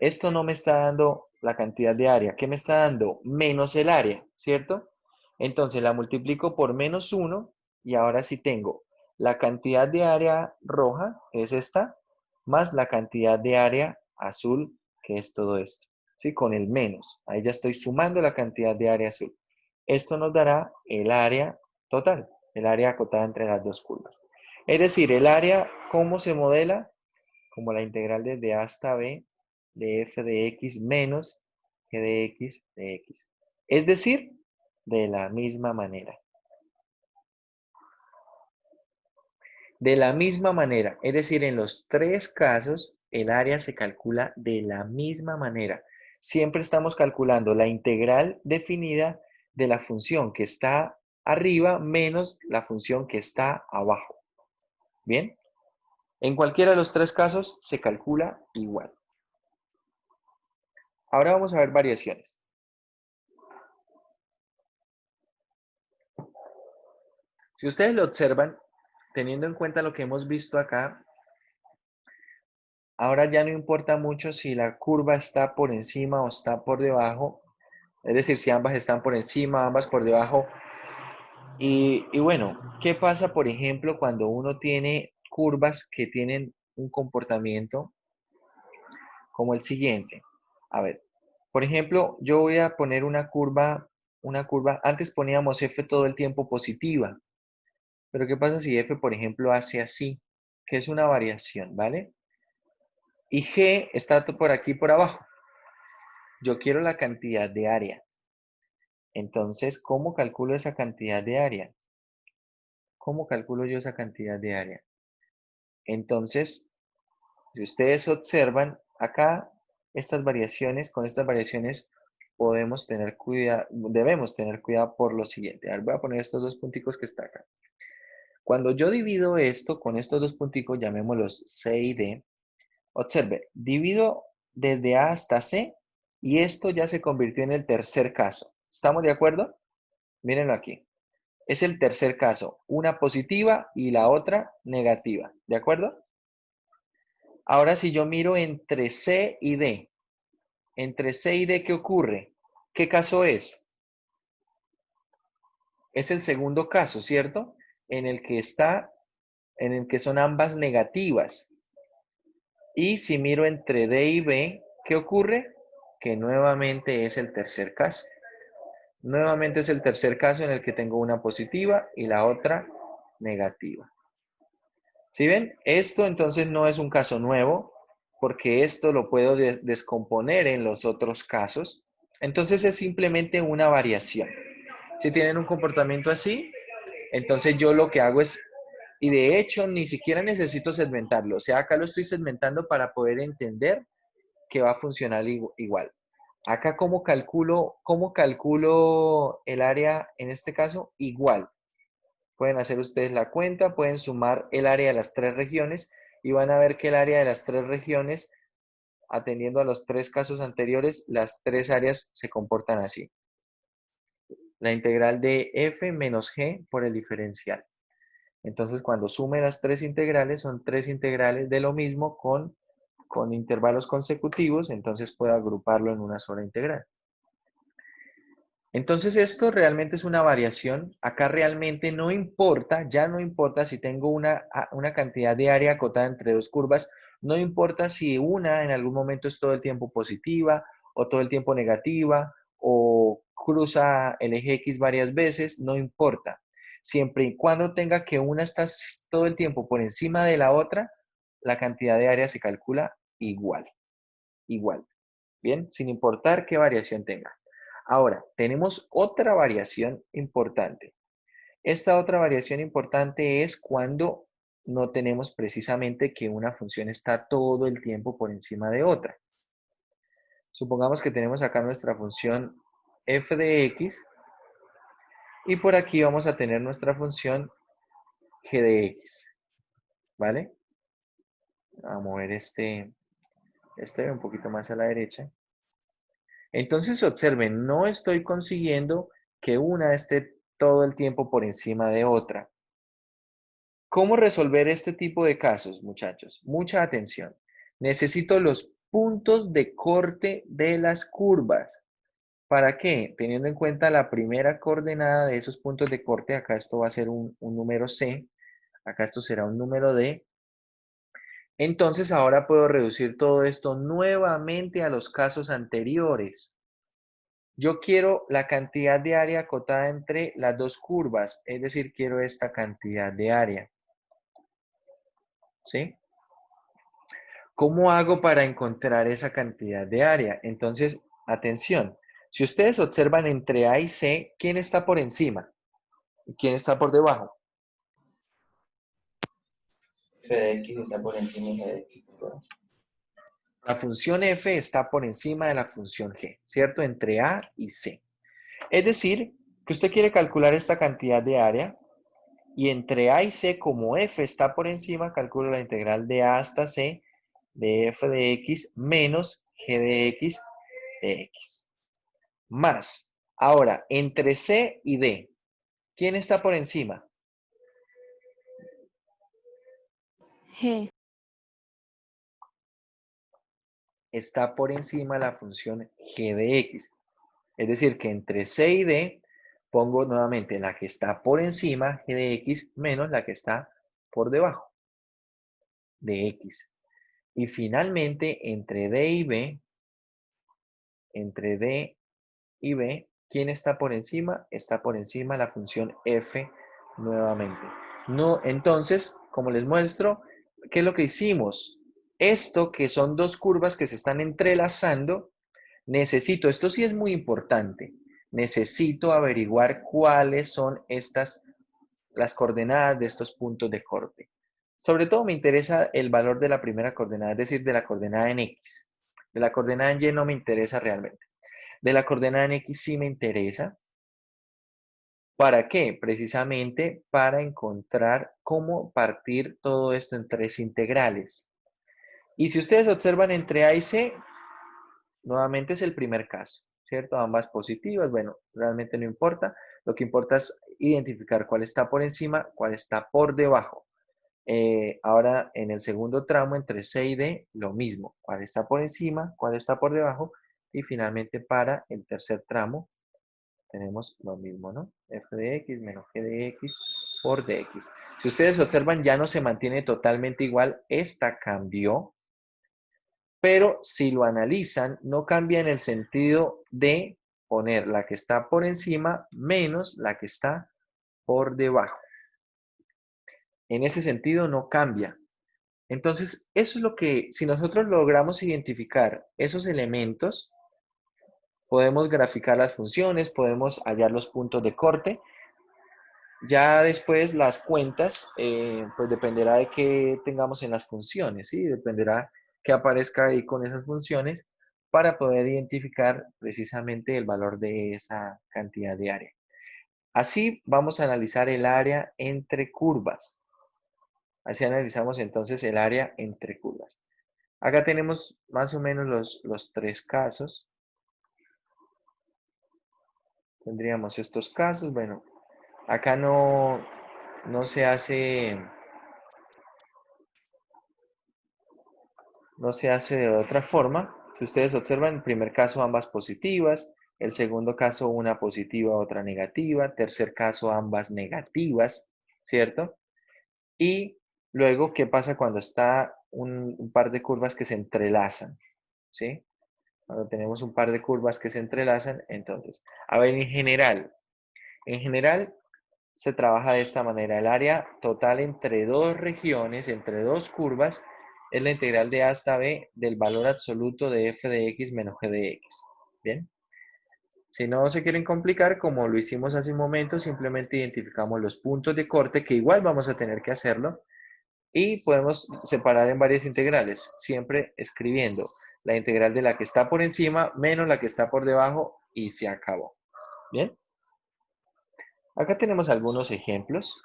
Speaker 1: Esto no me está dando la cantidad de área. ¿Qué me está dando? Menos el área, ¿cierto? Entonces la multiplico por -1 y ahora sí tengo la cantidad de área roja, que es esta, más la cantidad de área azul, que es todo esto. ¿Sí? Con el menos. Ahí ya estoy sumando la cantidad de área azul. Esto nos dará el área total, el área acotada entre las dos curvas. Es decir, el área, ¿cómo se modela? como la integral desde A hasta B de f de x menos g de x de x. Es decir, de la misma manera. De la misma manera, es decir, en los tres casos, el área se calcula de la misma manera. Siempre estamos calculando la integral definida de la función que está arriba menos la función que está abajo. ¿Bien? En cualquiera de los tres casos se calcula igual. Ahora vamos a ver variaciones. Si ustedes lo observan, teniendo en cuenta lo que hemos visto acá, ahora ya no importa mucho si la curva está por encima o está por debajo. Es decir, si ambas están por encima, ambas por debajo. Y bueno, ¿qué pasa, por ejemplo, cuando uno tiene curvas que tienen un comportamiento como el siguiente? A ver, por ejemplo, yo voy a poner una curva, antes poníamos f todo el tiempo positiva, pero ¿qué pasa si f, por ejemplo, hace así? Que es una variación, ¿vale? Y g está por aquí, por abajo. Yo quiero la cantidad de área. Entonces, ¿cómo calculo esa cantidad de área? ¿Cómo calculo yo esa cantidad de área? Entonces, si ustedes observan acá, con estas variaciones podemos tener cuidado, debemos tener cuidado por lo siguiente. A ver, voy a poner estos dos punticos que están acá. Cuando yo divido esto con estos dos punticos, llamémoslos C y D, observe, divido desde A hasta C y esto ya se convirtió en el tercer caso. ¿Estamos de acuerdo? Mírenlo aquí. Es el tercer caso, una positiva y la otra negativa. ¿De acuerdo? Ahora si yo miro entre C y D, ¿qué ocurre? ¿Qué caso es? Es el segundo caso, ¿cierto? En el que son ambas negativas. Y si miro entre D y B, ¿qué ocurre? Que nuevamente es el tercer caso. Nuevamente es el tercer caso en el que tengo una positiva y la otra negativa. ¿Sí ven? Esto entonces no es un caso nuevo, porque esto lo puedo descomponer en los otros casos. Entonces es simplemente una variación. Si tienen un comportamiento así, entonces yo lo que hago es, y de hecho ni siquiera necesito segmentarlo. O sea, acá lo estoy segmentando para poder entender que va a funcionar igual. Acá, ¿cómo calculo el área en este caso? Igual. Pueden hacer ustedes la cuenta, pueden sumar el área de las tres regiones y van a ver que el área de las tres regiones, atendiendo a los tres casos anteriores, las tres áreas se comportan así. La integral de f menos g por el diferencial. Entonces, cuando sume las tres integrales, son tres integrales de lo mismo con intervalos consecutivos, entonces puedo agruparlo en una sola integral. Entonces esto realmente es una variación. Acá realmente no importa, ya no importa si tengo una cantidad de área acotada entre dos curvas, no importa si una en algún momento es todo el tiempo positiva o todo el tiempo negativa o cruza el eje X varias veces, no importa. Siempre y cuando tenga que una está todo el tiempo por encima de la otra, la cantidad de área se calcula igual. Igual. Bien, sin importar qué variación tenga. Ahora, tenemos otra variación importante. Esta otra variación importante es cuando no tenemos precisamente que una función está todo el tiempo por encima de otra. Supongamos que tenemos acá nuestra función f de x y por aquí vamos a tener nuestra función g de x. ¿Vale? Vamos a mover este un poquito más a la derecha. Entonces observen, no estoy consiguiendo que una esté todo el tiempo por encima de otra. ¿Cómo resolver este tipo de casos, muchachos? Mucha atención. Necesito los puntos de corte de las curvas. ¿Para qué? Teniendo en cuenta la primera coordenada de esos puntos de corte, acá esto va a ser un número C, acá esto será un número D. Entonces ahora puedo reducir todo esto nuevamente a los casos anteriores. Yo quiero la cantidad de área acotada entre las dos curvas, es decir, quiero esta cantidad de área. ¿Sí? ¿Cómo hago para encontrar esa cantidad de área? Entonces, atención, si ustedes observan entre A y C, ¿quién está por encima y quién está por debajo?
Speaker 3: F de X está por encima y G de X por debajo.
Speaker 1: La función f está por encima de la función g, ¿cierto? Entre A y C. Es decir, que usted quiere calcular esta cantidad de área y entre A y C, como f está por encima, calcula la integral de A hasta C de f de x menos g de x. Más. Ahora, entre C y D, ¿quién está por encima?
Speaker 4: G.
Speaker 1: Está por encima la función g de x. Es decir, que entre C y D pongo nuevamente la que está por encima, g de x, menos la que está por debajo de x. Y finalmente, entre D y B, ¿quién está por encima? Está por encima la función f nuevamente. No, entonces, como les muestro, ¿qué es lo que hicimos? Esto que son dos curvas que se están entrelazando, necesito, esto sí es muy importante, necesito averiguar cuáles son las coordenadas de estos puntos de corte. Sobre todo me interesa el valor de la primera coordenada, es decir, de la coordenada en X. De la coordenada en Y no me interesa realmente. De la coordenada en X sí me interesa. ¿Para qué? Precisamente para encontrar cómo partir todo esto en tres integrales. Y si ustedes observan entre A y C, nuevamente es el primer caso, ¿cierto? Ambas positivas, bueno, realmente no importa. Lo que importa es identificar cuál está por encima, cuál está por debajo. Ahora, en el segundo tramo, entre C y D, lo mismo. Cuál está por encima, cuál está por debajo. Y finalmente, para el tercer tramo, tenemos lo mismo, ¿no? F de X menos G de X por dx. Si ustedes observan, ya no se mantiene totalmente igual. Esta cambió. Pero si lo analizan, no cambia en el sentido de poner la que está por encima menos la que está por debajo. En ese sentido no cambia. Entonces, eso es lo que, si nosotros logramos identificar esos elementos, podemos graficar las funciones, podemos hallar los puntos de corte. Ya después las cuentas, pues dependerá de qué tengamos en las funciones, ¿sí? Dependerá qué aparezca ahí con esas funciones para poder identificar precisamente el valor de esa cantidad de área. Así vamos a analizar el área entre curvas. Así analizamos entonces el área entre curvas. Acá tenemos más o menos los tres casos. Tendríamos estos casos. Bueno, acá no se hace de otra forma. Si ustedes observan, el primer caso ambas positivas, el segundo caso una positiva, otra negativa, tercer caso ambas negativas, ¿cierto? Y luego, ¿qué pasa cuando está un par de curvas que se entrelazan? ¿Sí? Cuando tenemos un par de curvas que se entrelazan, entonces, a ver, en general se trabaja de esta manera. El área total entre dos regiones, entre dos curvas, es la integral de A hasta B del valor absoluto de f de x menos g de x. ¿Bien? Si no se quieren complicar, como lo hicimos hace un momento, simplemente identificamos los puntos de corte, que igual vamos a tener que hacerlo, y podemos separar en varias integrales, siempre escribiendo la integral de la que está por encima menos la que está por debajo, y se acabó. ¿Bien? Acá tenemos algunos ejemplos.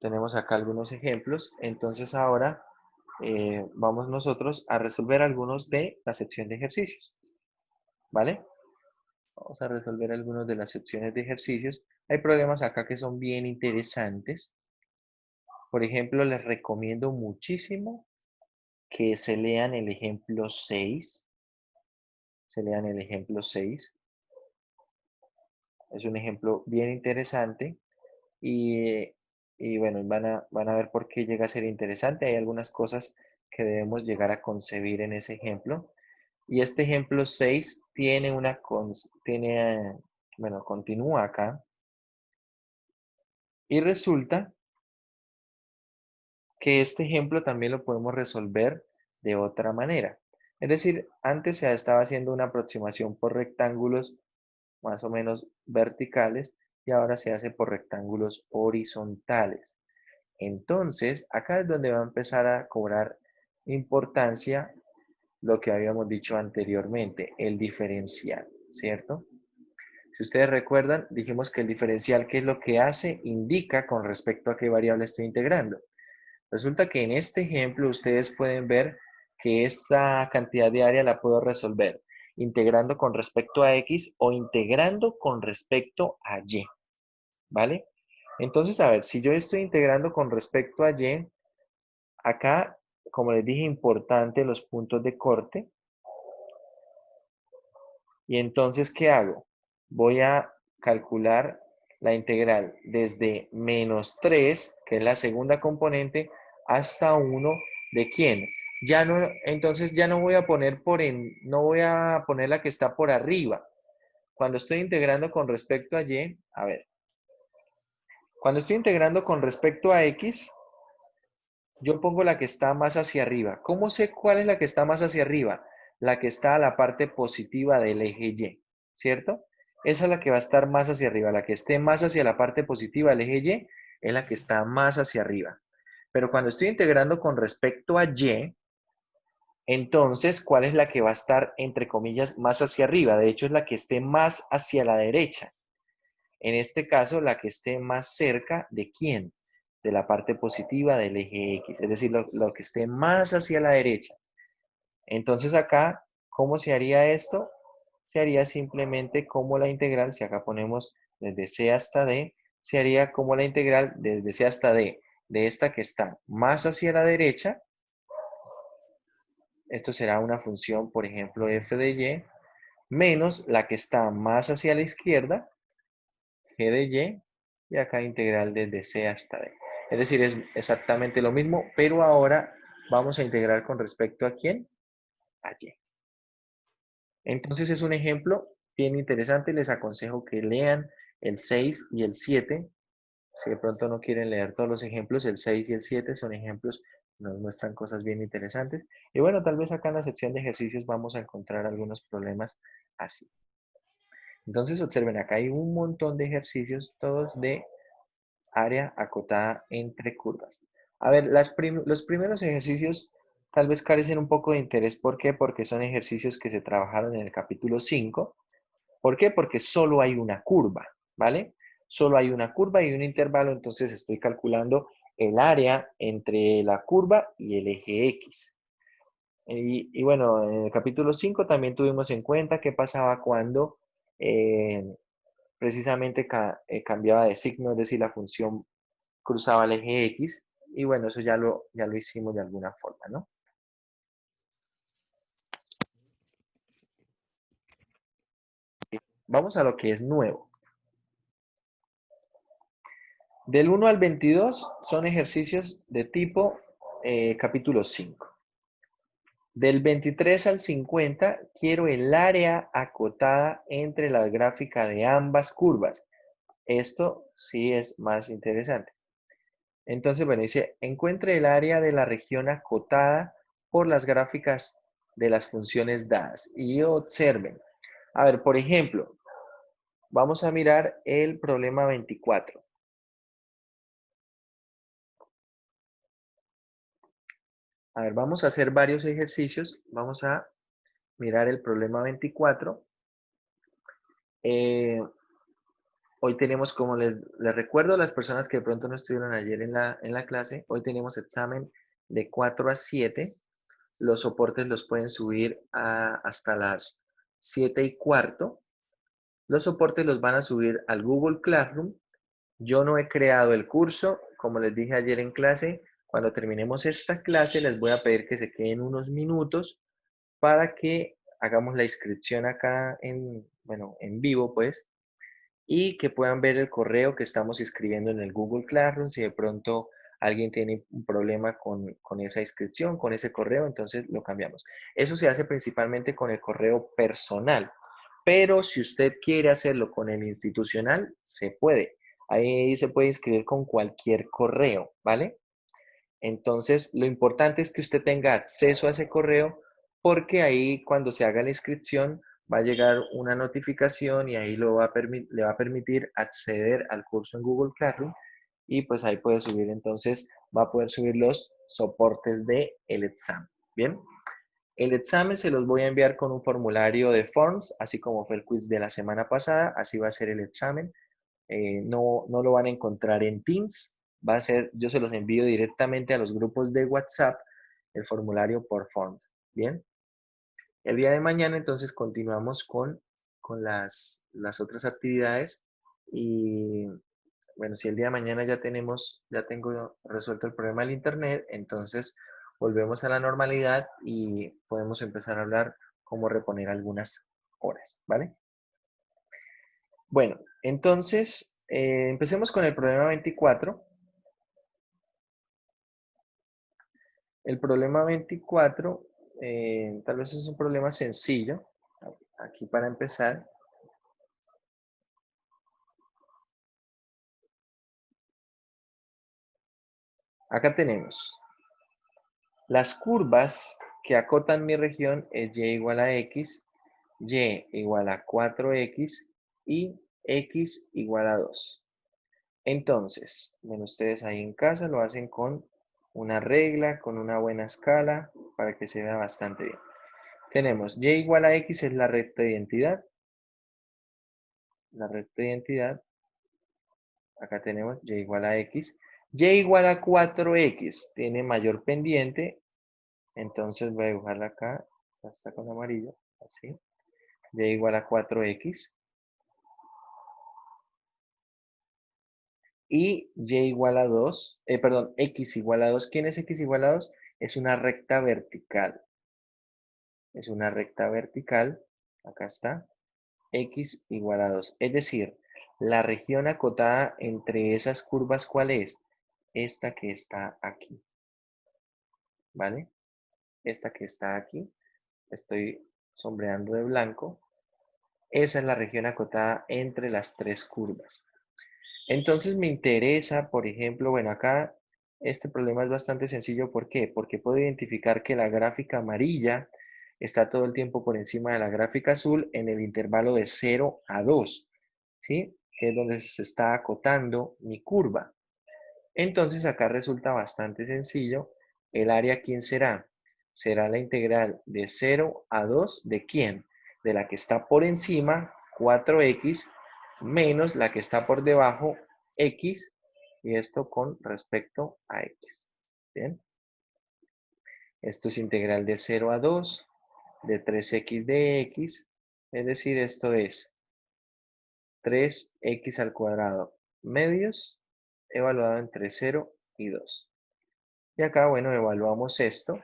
Speaker 1: Tenemos acá algunos ejemplos. Entonces ahora vamos nosotros a resolver algunos de la sección de ejercicios. ¿Vale? Vamos a resolver algunos de las secciones de ejercicios. Hay problemas acá que son bien interesantes. Por ejemplo, les recomiendo muchísimo que se lean el ejemplo 6. Se lean el ejemplo 6. Es un ejemplo bien interesante. Y bueno, van a ver por qué llega a ser interesante. Hay algunas cosas que debemos llegar a concebir en ese ejemplo. Y este ejemplo 6 tiene bueno, continúa acá. Y resulta que este ejemplo también lo podemos resolver de otra manera. Es decir, antes se estaba haciendo una aproximación por rectángulos más o menos verticales y ahora se hace por rectángulos horizontales. Entonces, acá es donde va a empezar a cobrar importancia lo que habíamos dicho anteriormente, el diferencial, ¿cierto? Si ustedes recuerdan, dijimos que el diferencial, ¿qué es lo que hace? Indica con respecto a qué variable estoy integrando. Resulta que en este ejemplo ustedes pueden ver que esta cantidad de área la puedo resolver integrando con respecto a X o integrando con respecto a Y, ¿vale? Entonces, a ver, si yo estoy integrando con respecto a Y, acá, como les dije, importante los puntos de corte. Y entonces, ¿qué hago? Voy a calcular la integral desde -3, que es la segunda componente, hasta 1 ¿de quién? Ya no, entonces ya no voy a poner no voy a poner la que está por arriba. Cuando estoy integrando con respecto a Y, a ver, cuando estoy integrando con respecto a X, yo pongo la que está más hacia arriba. ¿Cómo sé cuál es la que está más hacia arriba? La que está a la parte positiva del eje Y, ¿cierto? Esa es la que va a estar más hacia arriba. La que esté más hacia la parte positiva del eje Y es la que está más hacia arriba. Pero cuando estoy integrando con respecto a Y, entonces, ¿cuál es la que va a estar, entre comillas, más hacia arriba? De hecho, es la que esté más hacia la derecha. En este caso, la que esté más cerca ¿de quién? De la parte positiva del eje X, es decir, lo que esté más hacia la derecha. Entonces acá, ¿cómo se haría esto? Se haría simplemente como la integral, si acá ponemos desde C hasta D, se haría como la integral desde C hasta D, de esta que está más hacia la derecha. Esto será una función, por ejemplo, f de y, menos la que está más hacia la izquierda, g de y acá integral desde C hasta D. Es decir, es exactamente lo mismo, pero ahora vamos a integrar con respecto a quién? A Y. Entonces es un ejemplo bien interesante. Les aconsejo que lean el 6 y el 7. Si de pronto no quieren leer todos los ejemplos, el 6 y el 7 son ejemplos que nos muestran cosas bien interesantes. Y bueno, tal vez acá en la sección de ejercicios vamos a encontrar algunos problemas así. Entonces observen, acá hay un montón de ejercicios, todos de área acotada entre curvas. A ver, los primeros ejercicios tal vez carecen un poco de interés. ¿Por qué? Porque son ejercicios que se trabajaron en el capítulo 5. ¿Por qué? Porque solo hay una curva, ¿vale? Solo hay una curva y un intervalo, entonces estoy calculando el área entre la curva y el eje X. Y bueno, en el capítulo 5 también tuvimos en cuenta qué pasaba cuando precisamente cambiaba de signo, es decir, la función cruzaba el eje X, y bueno, eso ya lo hicimos de alguna forma, ¿no? Vamos a lo que es nuevo. Del 1 al 22 son ejercicios de tipo capítulo 5. Del 23 al 50 quiero el área acotada entre las gráficas de ambas curvas. Esto sí es más interesante. Entonces, bueno, dice, encuentre el área de la región acotada por las gráficas de las funciones dadas. Y observen. A ver, por ejemplo, vamos a mirar el problema 24. A ver, vamos a hacer varios ejercicios. Vamos a mirar el problema 24. Hoy tenemos, como les recuerdo a las personas que de pronto no estuvieron ayer en la clase, hoy tenemos examen de 4 a 7. Los soportes los pueden subir hasta las 7:15. Los soportes los van a subir al Google Classroom. Yo no he creado el curso, como les dije ayer en clase. Cuando terminemos esta clase les voy a pedir que se queden unos minutos para que hagamos la inscripción acá en vivo, pues, y que puedan ver el correo que estamos escribiendo en el Google Classroom. Si de pronto alguien tiene un problema con esa inscripción, con ese correo, entonces lo cambiamos. Eso se hace principalmente con el correo personal, pero si usted quiere hacerlo con el institucional, se puede. Ahí se puede inscribir con cualquier correo, ¿vale? Entonces, lo importante es que usted tenga acceso a ese correo porque ahí cuando se haga la inscripción va a llegar una notificación y ahí le va a permitir acceder al curso en Google Classroom y pues ahí puede subir, entonces va a poder subir los soportes del examen. Bien, el examen se los voy a enviar con un formulario de Forms, así como fue el quiz de la semana pasada, así va a ser el examen. No lo van a encontrar en Teams, va a ser, yo se los envío directamente a los grupos de WhatsApp, el formulario por Forms. Bien, el día de mañana entonces continuamos con las otras actividades y bueno, si el día de mañana ya tengo resuelto el problema del internet, entonces volvemos a la normalidad y podemos empezar a hablar cómo reponer algunas horas, ¿vale? Bueno, entonces empecemos con el problema 24. El problema 24 tal vez es un problema sencillo. Aquí para empezar. Acá tenemos las curvas que acotan mi región es y igual a x, y igual a 4x y x igual a 2. Entonces, bueno, ustedes ahí en casa lo hacen con una regla, con una buena escala, para que se vea bastante bien. Tenemos y igual a x es la recta de identidad. La recta de identidad. Acá tenemos y igual a x. Y igual a 4x tiene mayor pendiente. Entonces voy a dibujarla acá. Está con amarillo. Así. Y igual a 4x. Y y igual a 2. Perdón, x igual a 2. ¿Quién es x igual a 2? Es una recta vertical. Es una recta vertical. Acá está. X igual a 2. Es decir, la región acotada entre esas curvas, ¿cuál es? Esta que está aquí. ¿Vale? Esta que está aquí. Estoy sombreando de blanco. Esa es la región acotada entre las tres curvas. Entonces me interesa, por ejemplo, bueno, acá este problema es bastante sencillo. ¿Por qué? Porque puedo identificar que la gráfica amarilla está todo el tiempo por encima de la gráfica azul en el intervalo de 0 a 2, ¿sí? Que es donde se está acotando mi curva. Entonces acá resulta bastante sencillo. ¿El área quién será? Será la integral de 0 a 2 ¿de quién? De la que está por encima, 4x, menos la que está por debajo, x, y esto con respecto a x. ¿Bien? Esto es integral de 0 a 2 de 3x de x, es decir, esto es 3x al cuadrado medios evaluado entre 0 y 2. Y acá, bueno, evaluamos esto.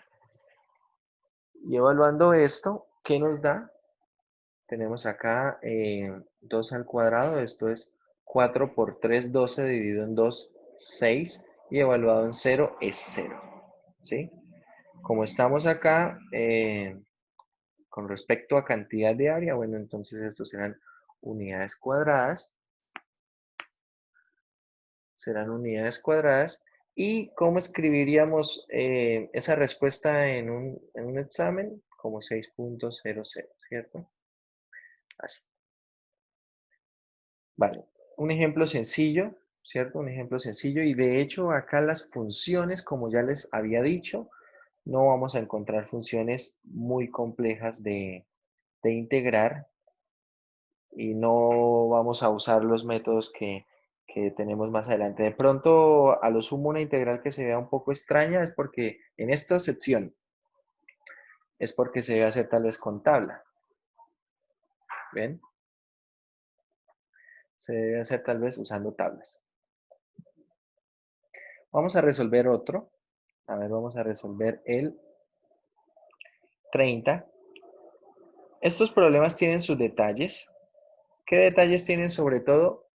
Speaker 1: Y evaluando esto, ¿qué nos da? Tenemos acá 2 al cuadrado, esto es 4 por 3, 12 dividido en 2, 6. Y evaluado en 0 es 0. ¿Sí? Como estamos acá, con respecto a cantidad de área, bueno, entonces estos serán unidades cuadradas. Serán unidades cuadradas. ¿Y cómo escribiríamos esa respuesta en un examen? Como 6.00, ¿cierto? Así. Vale, un ejemplo sencillo, ¿cierto? Un ejemplo sencillo. Y de hecho acá las funciones, como ya les había dicho, no vamos a encontrar funciones muy complejas de integrar y no vamos a usar los métodos que tenemos más adelante. De pronto, a lo sumo, una integral que se vea un poco extraña es porque en esta sección es porque se debe hacer tal vez con tabla. ¿Ven? Se debe hacer tal vez usando tablas. Vamos a resolver otro. A ver, vamos a resolver el 30. Estos problemas tienen sus detalles. ¿Qué detalles tienen? Sobre todo,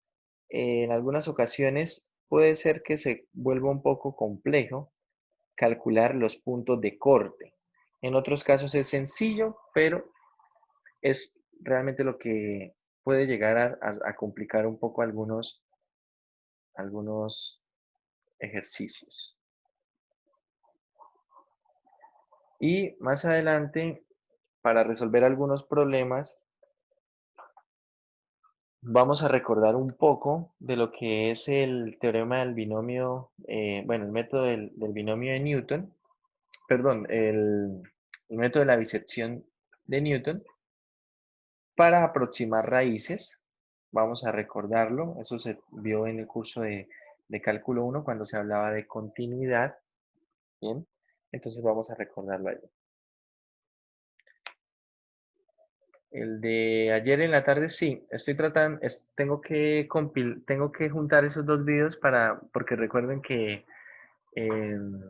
Speaker 1: en algunas ocasiones puede ser que se vuelva un poco complejo calcular los puntos de corte. En otros casos es sencillo, pero es realmente lo que puede llegar a complicar un poco algunos ejercicios. Y más adelante, para resolver algunos problemas, vamos a recordar un poco de lo que es el teorema del binomio, bueno, el método del binomio de Newton, perdón, el método de la bisección de Newton para aproximar raíces. Vamos a recordarlo, eso se vio en el curso de cálculo 1 cuando se hablaba de continuidad. Bien, entonces vamos a recordarlo ahí. El de ayer en la tarde, sí, estoy tratando, tengo que juntar esos dos videos porque recuerden que em,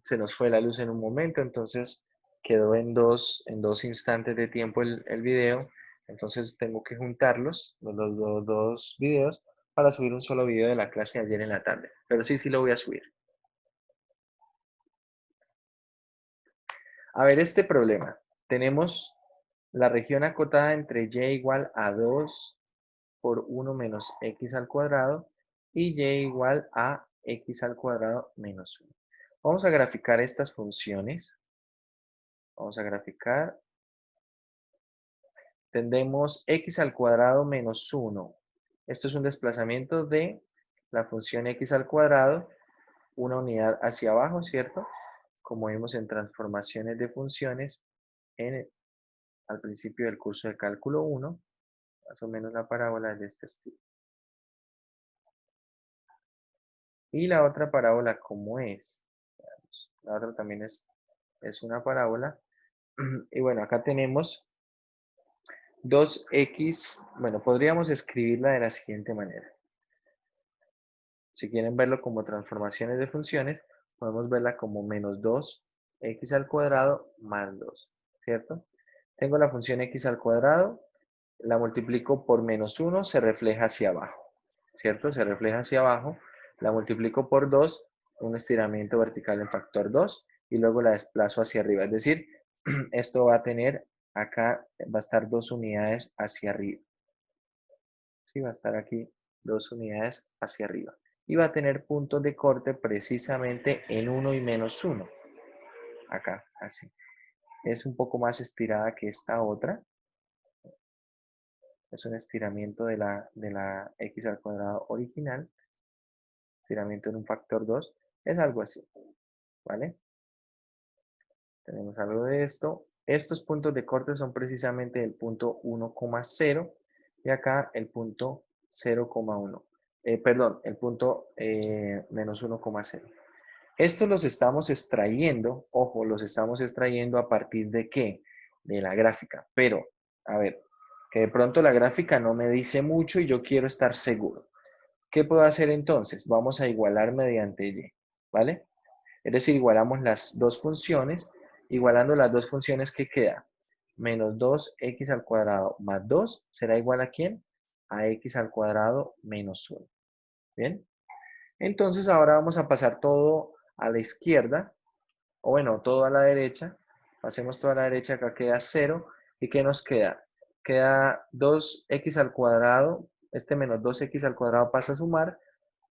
Speaker 1: se nos fue la luz en un momento, entonces quedó en dos instantes de tiempo el video, entonces tengo que juntarlos, los dos videos, para subir un solo video de la clase de ayer en la tarde, pero sí, sí lo voy a subir. A ver, este problema, tenemos la región acotada entre y igual a 2 por 1 menos x al cuadrado y y igual a x al cuadrado menos 1. Vamos a graficar estas funciones. Vamos a graficar. Tendremos x al cuadrado menos 1. Esto es un desplazamiento de la función x al cuadrado, una unidad hacia abajo, ¿cierto? Como vimos en transformaciones de funciones al principio del curso de cálculo 1, más o menos la parábola es de este estilo. Y la otra parábola, ¿cómo es? La otra también es una parábola. Y bueno, acá tenemos 2x. Bueno, podríamos escribirla de la siguiente manera. Si quieren verlo como transformaciones de funciones, podemos verla como menos 2x al cuadrado más 2, ¿cierto? Tengo la función x al cuadrado, la multiplico por menos 1, se refleja hacia abajo, ¿cierto? Se refleja hacia abajo, la multiplico por 2, un estiramiento vertical en factor 2, y luego la desplazo hacia arriba. Es decir, esto va a tener, acá va a estar 2 unidades hacia arriba. Sí, va a estar aquí 2 unidades hacia arriba. Y va a tener puntos de corte precisamente en 1 y menos 1. Acá, así. Es un poco más estirada que esta otra. Es un estiramiento de la x al cuadrado original. Estiramiento en un factor 2. Es algo así. ¿Vale? Tenemos algo de esto. Estos puntos de corte son precisamente el punto 1,0 y acá el punto 0,1. Perdón, el punto menos 1,0. Estos los estamos extrayendo, ojo, los estamos extrayendo a partir de ¿qué? De la gráfica. Pero, a ver, que de pronto la gráfica no me dice mucho y yo quiero estar seguro. ¿Qué puedo hacer entonces? Vamos a igualar mediante y, ¿vale? Es decir, igualamos las dos funciones. Igualando las dos funciones, ¿qué queda? Menos 2x al cuadrado más 2 será igual ¿a quién? A x al cuadrado menos 1. ¿Bien? Entonces ahora vamos a pasar todo a la izquierda, o bueno, todo a la derecha. Pasemos todo a la derecha, acá queda 0. ¿Y qué nos queda? Queda 2x al cuadrado, este menos 2x al cuadrado pasa a sumar,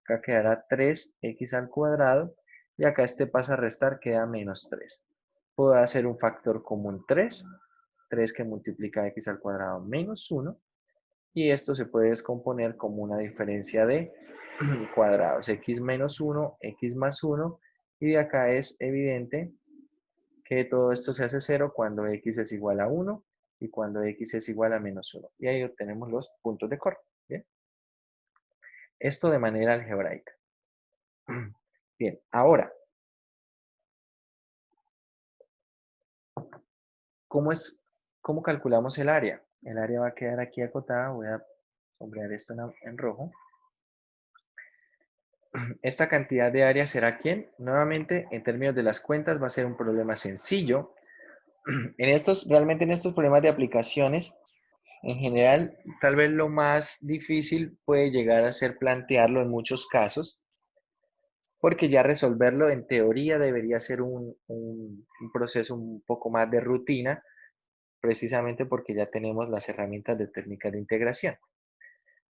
Speaker 1: acá quedará 3x al cuadrado, y acá este pasa a restar, queda menos 3. Puedo hacer un factor común 3 que multiplica x al cuadrado menos 1, y esto se puede descomponer como una diferencia de cuadrados, x menos 1, x más 1, y de acá es evidente que todo esto se hace 0 cuando x es igual a 1 y cuando x es igual a menos 1. Y ahí obtenemos los puntos de corte. ¿Bien? Esto de manera algebraica. Bien, ahora, ¿cómo calculamos el área? El área va a quedar aquí acotada. Voy a sombrear esto en rojo. Esta cantidad de área será ¿quién? Nuevamente, en términos de las cuentas, va a ser un problema sencillo. Realmente en estos problemas de aplicaciones, en general, tal vez lo más difícil puede llegar a ser plantearlo en muchos casos, porque ya resolverlo en teoría debería ser un proceso un poco más de rutina, precisamente porque ya tenemos las herramientas de técnicas de integración.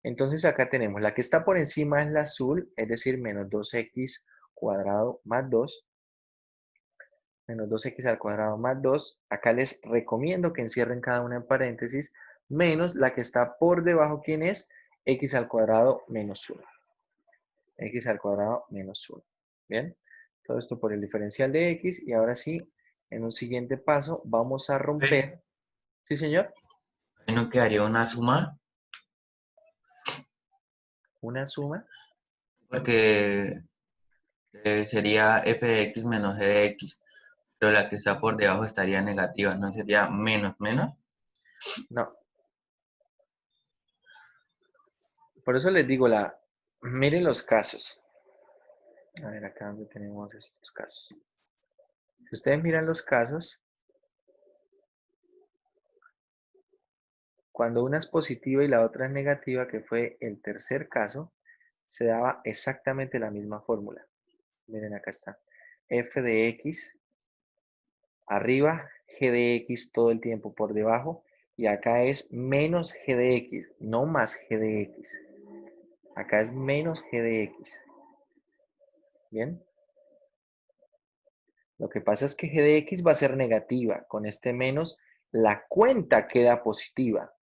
Speaker 1: Entonces acá tenemos, la que está por encima es la azul, es decir, menos 2x cuadrado más 2. Menos 2x al cuadrado más 2. Acá les recomiendo que encierren cada una en paréntesis, menos la que está por debajo, ¿quién es? X al cuadrado menos 1. X al cuadrado menos 1. ¿Bien? Todo esto por el diferencial de X. Y ahora sí, en un siguiente paso, vamos a romper. ¿Sí, señor?
Speaker 3: Ahí no quedaría una suma,
Speaker 1: Una suma.
Speaker 3: porque sería f de x menos g de x, pero la que está por debajo estaría negativa, ¿no? Sería menos menos.
Speaker 1: No. Por eso les digo, miren los casos. A ver, acá donde tenemos estos casos. Si ustedes miran los casos, cuando una es positiva y la otra es negativa, que fue el tercer caso, se daba exactamente la misma fórmula. Miren, acá está. F de X arriba, G de X todo el tiempo por debajo, y acá es menos G de X, no más G de X. Acá es menos G de X. ¿Bien? Lo que pasa es que G de X va a ser negativa. Con este menos, la cuenta queda positiva,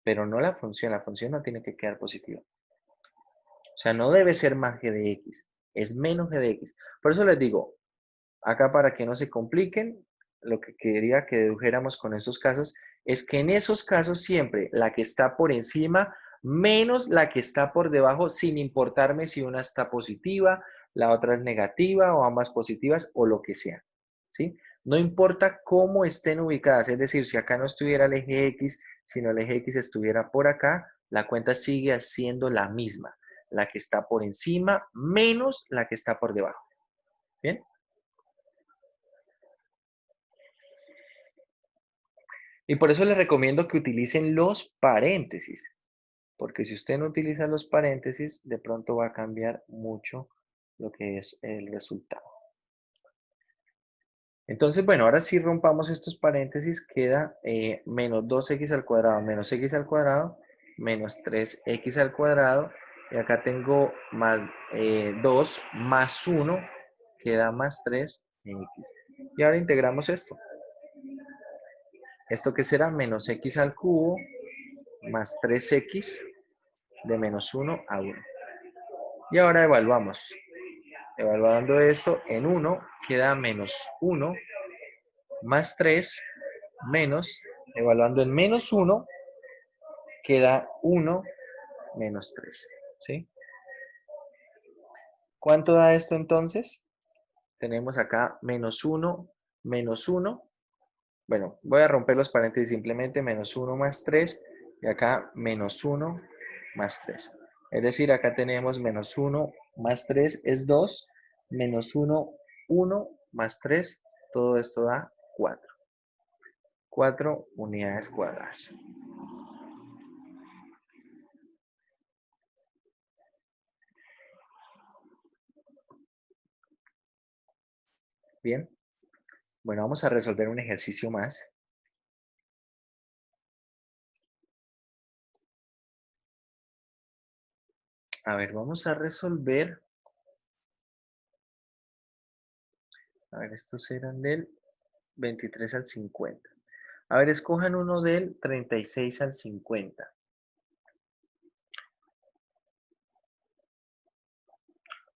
Speaker 1: pero no la función. La función no tiene que quedar positiva. O sea, no debe ser más G de X, es menos G de X. Por eso les digo, acá para que no se compliquen, lo que quería que dedujéramos con esos casos es que en esos casos siempre la que está por encima menos la que está por debajo, sin importarme si una está positiva, la otra es negativa o ambas positivas o lo que sea. ¿Sí? No importa cómo estén ubicadas, es decir, si acá no estuviera el eje X, sino el eje X estuviera por acá, la cuenta sigue siendo la misma. La que está por encima menos la que está por debajo. ¿Bien? Y por eso les recomiendo que utilicen los paréntesis, porque si usted no utiliza los paréntesis, de pronto va a cambiar mucho lo que es el resultado. Entonces, bueno, ahora sí rompamos estos paréntesis, queda menos 2x al cuadrado menos x al cuadrado menos 3x al cuadrado, y acá tengo más 2 más 1, queda más 3x. Y ahora integramos esto. ¿Esto qué será? Menos x al cubo más 3x de menos 1 a 1. Y ahora evaluamos. Evaluando esto en 1 queda menos 1 más 3 menos, evaluando en menos 1 queda 1 menos 3. ¿Sí? ¿Cuánto da esto entonces? Tenemos acá menos 1 menos 1. Bueno, voy a romper los paréntesis simplemente, menos 1 más 3, y acá menos 1 más 3. Es decir, acá tenemos menos 1 más 3 es 2, menos 1, 1 más 3, todo esto da 4. 4 unidades cuadradas. Bien. Bueno, vamos a resolver un ejercicio más. A ver, vamos a resolver. A ver, estos eran del 23 al 50. A ver, escojan uno del 36 al 50.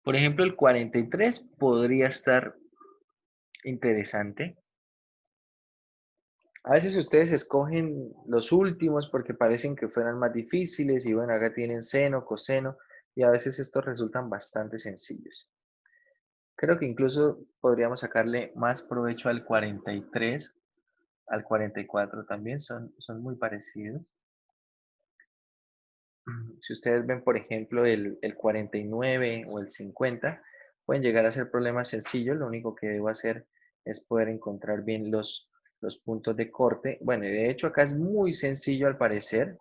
Speaker 1: Por ejemplo, el 43 podría estar interesante. A veces ustedes escogen los últimos porque parecen que fueran más difíciles y bueno, acá tienen seno, coseno y a veces estos resultan bastante sencillos. Creo que incluso podríamos sacarle más provecho al 43, al 44 también, son muy parecidos. Si ustedes ven, por ejemplo, el 49 o el 50, pueden llegar a ser problemas sencillos. Lo único que debo hacer es poder encontrar bien los puntos de corte. Bueno, y de hecho acá es muy sencillo al parecer,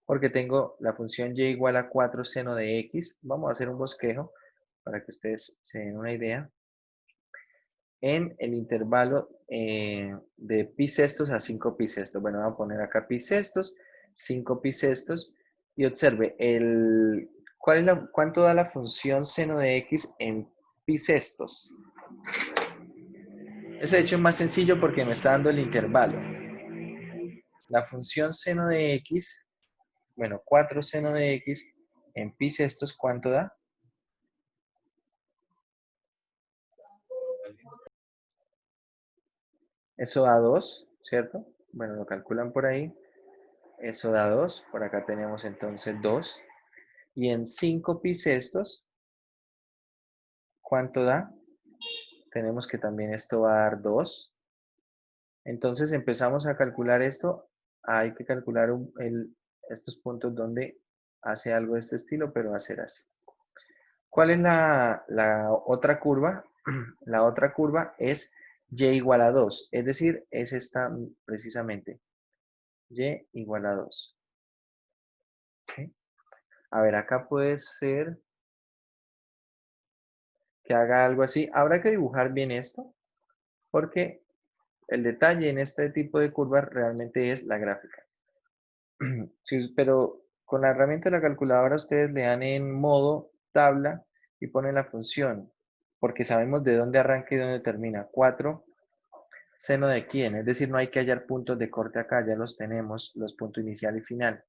Speaker 1: porque tengo la función y igual a 4 seno de x. Vamos a hacer un bosquejo para que ustedes se den una idea. En el intervalo de pi sextos a 5 pi sextos. Bueno, vamos a poner acá pi sextos, 5 pi sextos, y observe, ¿cuánto da la función seno de x en pi sextos? Ese hecho es más sencillo porque me está dando el intervalo. La función seno de x, bueno, 4 seno de x en pi sextos, ¿cuánto da? Eso da 2, ¿cierto? Bueno, lo calculan por ahí. Eso da 2. Por acá tenemos entonces 2. Y en 5 pi sextos, ¿cuánto da? Tenemos que también esto va a dar 2. Entonces empezamos a calcular esto. Hay que calcular estos puntos donde hace algo de este estilo, pero va a ser así. ¿Cuál es la otra curva? La otra curva es y igual a 2. Es decir, es esta precisamente. Y igual a 2. ¿Ok? A ver, acá puede ser que haga algo así. Habrá que dibujar bien esto, porque el detalle en este tipo de curvas realmente es la gráfica. Sí, pero con la herramienta de la calculadora ustedes le dan en modo tabla y ponen la función, porque sabemos de dónde arranca y dónde termina. 4 seno de quién, es decir, no hay que hallar puntos de corte acá, ya los tenemos, los puntos inicial y final.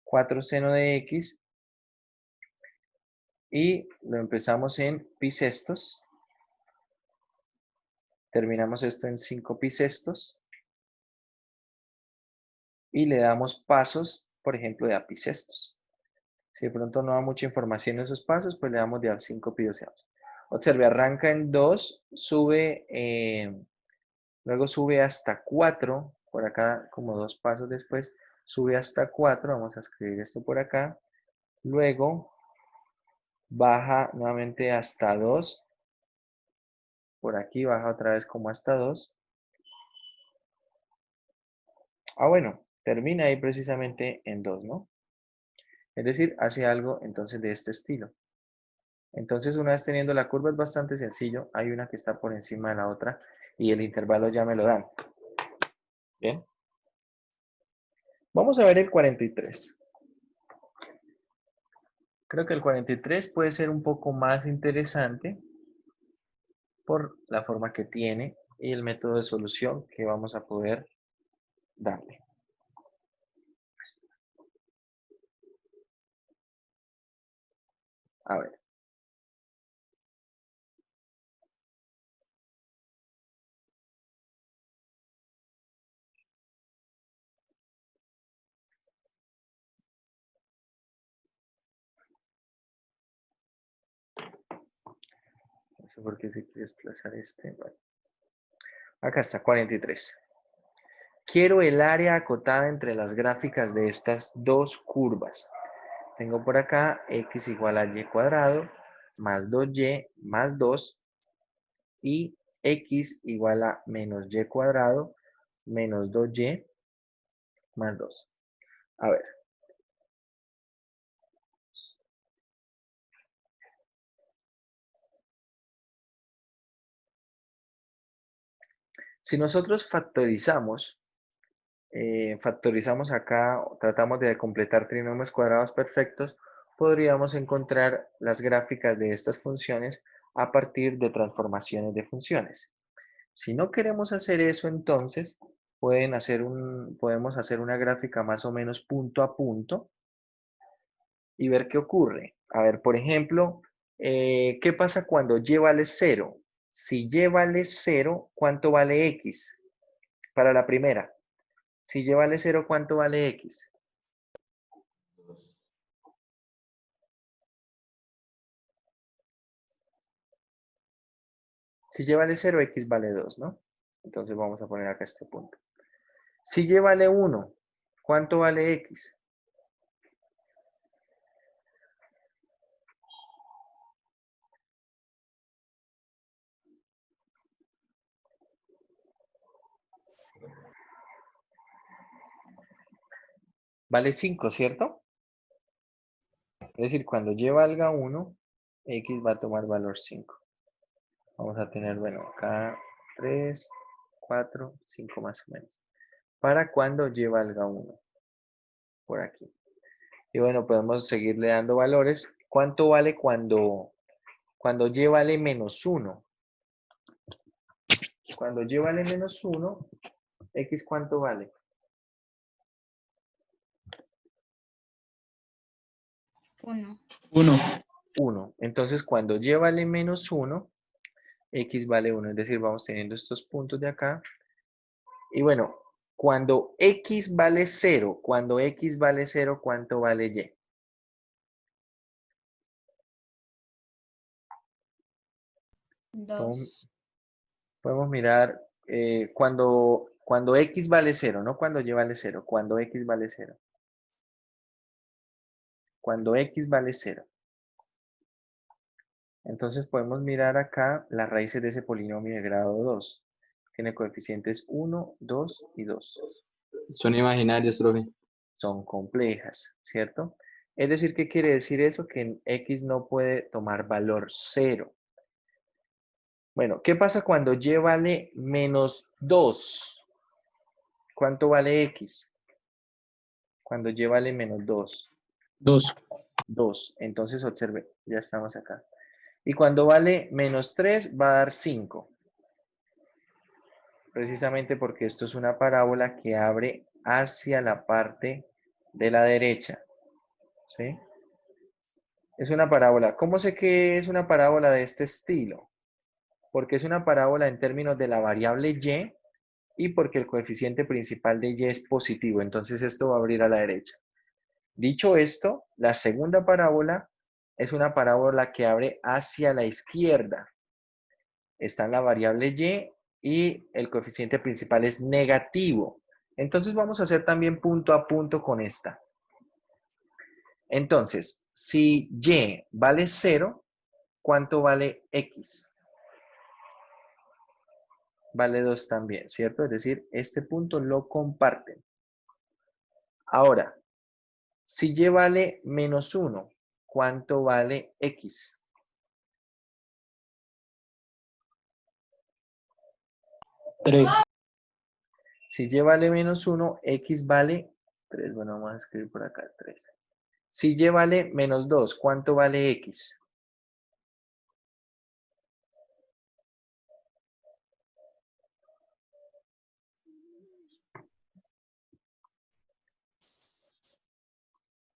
Speaker 1: 4 seno de x y lo empezamos en pi sextos. Terminamos esto en 5 pi sextos. Y le damos pasos, por ejemplo, de a pi sextos. Si de pronto no da mucha información en esos pasos, pues le damos de a 5 pi doceavos. Observe, arranca en 2, sube, luego sube hasta 4, por acá como 2 pasos después, sube hasta 4, vamos a escribir esto por acá. Luego baja nuevamente hasta 2, por aquí baja otra vez como hasta 2. Ah, bueno, termina ahí precisamente en 2, ¿no? Es decir, hace algo entonces de este estilo. Entonces, una vez teniendo la curva es bastante sencillo. Hay una que está por encima de la otra y el intervalo ya me lo dan. Bien. Vamos a ver el 43. Creo que el 43 puede ser un poco más interesante por la forma que tiene y el método de solución que vamos a poder darle. A ver. No sé por qué se quiere desplazar este. Bueno. Acá está, 43. Quiero el área acotada entre las gráficas de estas dos curvas. Tengo por acá x igual a y cuadrado más 2y más 2 y x igual a menos y cuadrado menos 2y más 2. A ver. Si nosotros factorizamos acá, tratamos de completar trinomios cuadrados perfectos, podríamos encontrar las gráficas de estas funciones a partir de transformaciones de funciones. Si no queremos hacer eso, entonces podemos hacer una gráfica más o menos punto a punto y ver qué ocurre. A ver, por ejemplo, ¿qué pasa cuando y vale 0? Si y vale 0, ¿cuánto vale x? Para la primera. Si y vale 0, ¿cuánto vale x? Si y vale 0, x vale 2, ¿no? Entonces vamos a poner acá este punto. Si y vale 1, ¿cuánto vale x? Vale 5, ¿cierto? Es decir, cuando y valga 1, x va a tomar valor 5. Vamos a tener, bueno, acá 3, 4, 5 más o menos. Para cuando y valga 1. Por aquí. Y bueno, podemos seguirle dando valores. ¿Cuánto vale cuando y vale menos 1? cuando y vale menos 1, x ¿cuánto vale?
Speaker 4: 1.
Speaker 1: 1. Entonces, cuando y vale menos 1, x vale 1. Es decir, vamos teniendo estos puntos de acá. Y bueno, cuando x vale 0, ¿cuánto vale y? Podemos mirar cuando x vale 0, no cuando y vale 0, cuando x vale 0. Cuando x vale 0. Entonces podemos mirar acá las raíces de ese polinomio de grado 2. Tiene coeficientes 1, 2 y 2.
Speaker 5: Son imaginarios, profe.
Speaker 1: Son complejas, ¿cierto? Es decir, ¿qué quiere decir eso? Que x no puede tomar valor 0. Bueno, ¿qué pasa cuando y vale menos 2? ¿Cuánto vale x? Cuando y vale menos 2.
Speaker 5: 2.
Speaker 1: 2. Entonces observe, ya estamos acá. Y cuando vale menos 3 va a dar 5. Precisamente porque esto es una parábola que abre hacia la parte de la derecha. ¿Sí? Es una parábola. ¿Cómo sé que es una parábola de este estilo? Porque es una parábola en términos de la variable y y porque el coeficiente principal de y es positivo. Entonces esto va a abrir a la derecha. Dicho esto, la segunda parábola es una parábola que abre hacia la izquierda. Está en la variable y el coeficiente principal es negativo. Entonces vamos a hacer también punto a punto con esta. Entonces, si y vale 0, ¿cuánto vale x? Vale 2 también, ¿cierto? Es decir, este punto lo comparten. Ahora, si y vale menos 1, ¿cuánto vale x?
Speaker 5: Tres.
Speaker 1: Si y vale menos 1, x vale 3. Bueno, vamos a escribir por acá 3. Si y vale menos 2, ¿cuánto vale x?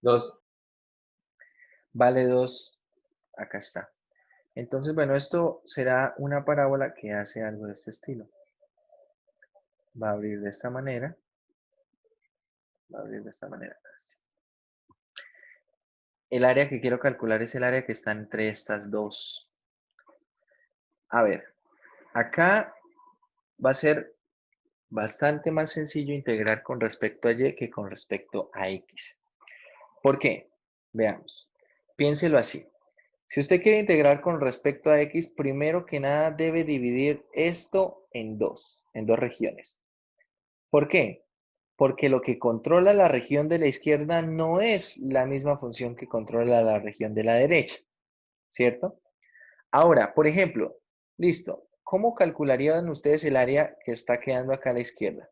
Speaker 5: Dos.
Speaker 1: Vale 2. Acá está. Entonces, bueno, esto será una parábola que hace algo de este estilo. Va a abrir de esta manera. Va a abrir de esta manera. Así. El área que quiero calcular es el área que está entre estas dos. A ver, acá va a ser bastante más sencillo integrar con respecto a y que con respecto a x. ¿Por qué? Veamos. Piénselo así. Si usted quiere integrar con respecto a x, primero que nada debe dividir esto en dos regiones. ¿Por qué? Porque lo que controla la región de la izquierda no es la misma función que controla la región de la derecha, ¿cierto? Ahora, por ejemplo, listo, ¿cómo calcularían ustedes el área que está quedando acá a la izquierda?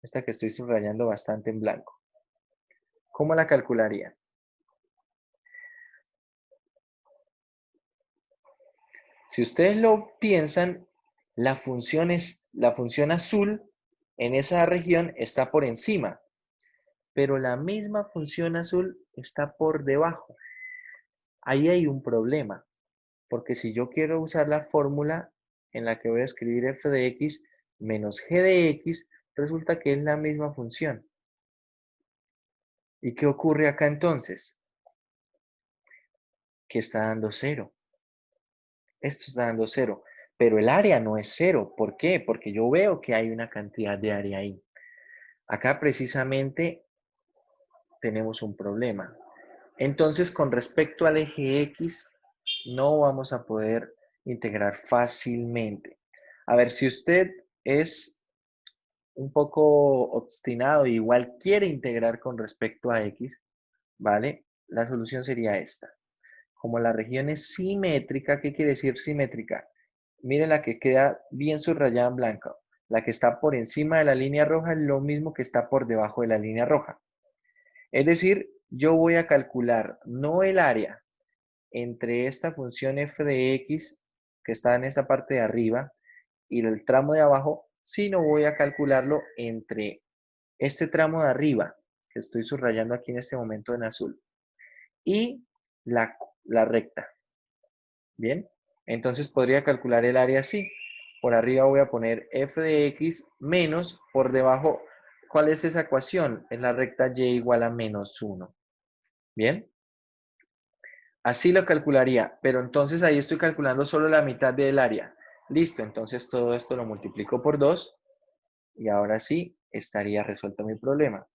Speaker 1: Esta que estoy subrayando bastante en blanco. ¿Cómo la calcularían? Si ustedes lo piensan, la función azul en esa región está por encima, pero la misma función azul está por debajo. Ahí hay un problema, porque si yo quiero usar la fórmula en la que voy a escribir f de x menos g de x, resulta que es la misma función. ¿Y qué ocurre acá entonces? Que está dando 0. Esto está dando 0, pero el área no es 0. ¿Por qué? Porque yo veo que hay una cantidad de área ahí. Acá precisamente tenemos un problema. Entonces, con respecto al eje X, no vamos a poder integrar fácilmente. A ver, si usted es un poco obstinado y igual quiere integrar con respecto a X, ¿vale? La solución sería esta. Como la región es simétrica, ¿qué quiere decir simétrica? Miren la que queda bien subrayada en blanco. La que está por encima de la línea roja es lo mismo que está por debajo de la línea roja. Es decir, yo voy a calcular no el área entre esta función f de x que está en esta parte de arriba y el tramo de abajo, sino voy a calcularlo entre este tramo de arriba, que estoy subrayando aquí en este momento en azul, y la recta. Bien, entonces podría calcular el área así. Por arriba voy a poner f de x menos, por debajo, ¿cuál es esa ecuación? Es la recta y igual a menos 1. Bien, así lo calcularía, pero entonces ahí estoy calculando solo la mitad del área. Listo, entonces todo esto lo multiplico por 2 y ahora sí estaría resuelto mi problema.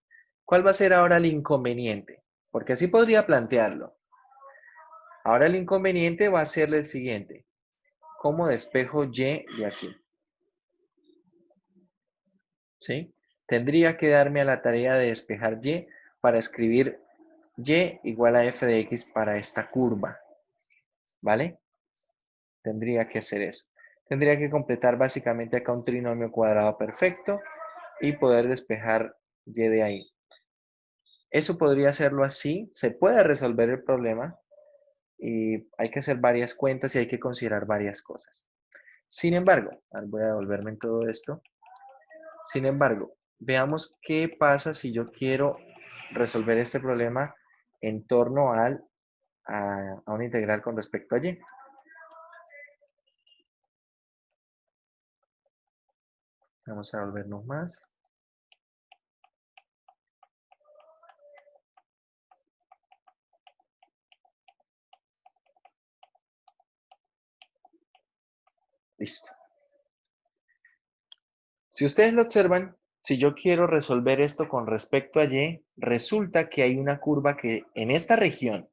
Speaker 1: ¿Cuál va a ser ahora el inconveniente? Porque así podría plantearlo. Ahora el inconveniente va a ser el siguiente. ¿Cómo despejo y de aquí? ¿Sí? Tendría que darme a la tarea de despejar y para escribir y igual a f de x para esta curva. ¿Vale? Tendría que hacer eso. Tendría que completar básicamente acá un trinomio cuadrado perfecto y poder despejar y de ahí. Eso podría hacerlo así. Se puede resolver el problema y hay que hacer varias cuentas y hay que considerar varias cosas. Sin embargo, voy a devolverme en todo esto. Sin embargo, veamos qué pasa si yo quiero resolver este problema en torno a una integral con respecto a y. Vamos a volvernos más. Listo. Si ustedes lo observan, si yo quiero resolver esto con respecto a y, resulta que hay una curva que en esta región,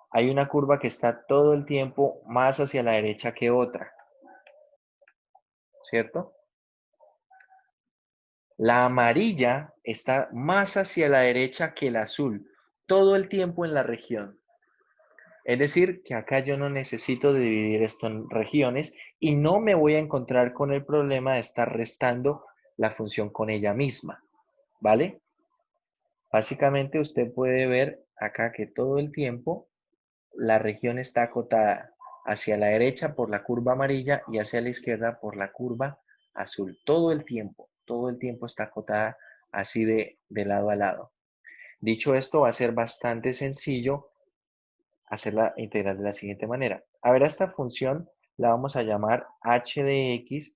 Speaker 1: hay una curva que está todo el tiempo más hacia la derecha que otra. ¿Cierto? La amarilla está más hacia la derecha que el azul, todo el tiempo en la región. Es decir, que acá yo no necesito dividir esto en regiones y no me voy a encontrar con el problema de estar restando la función con ella misma, ¿vale? Básicamente usted puede ver acá que todo el tiempo la región está acotada hacia la derecha por la curva amarilla y hacia la izquierda por la curva azul. Todo el tiempo está acotada así de lado a lado. Dicho esto, va a ser bastante sencillo hacer la integral de la siguiente manera. A ver, a esta función la vamos a llamar h de x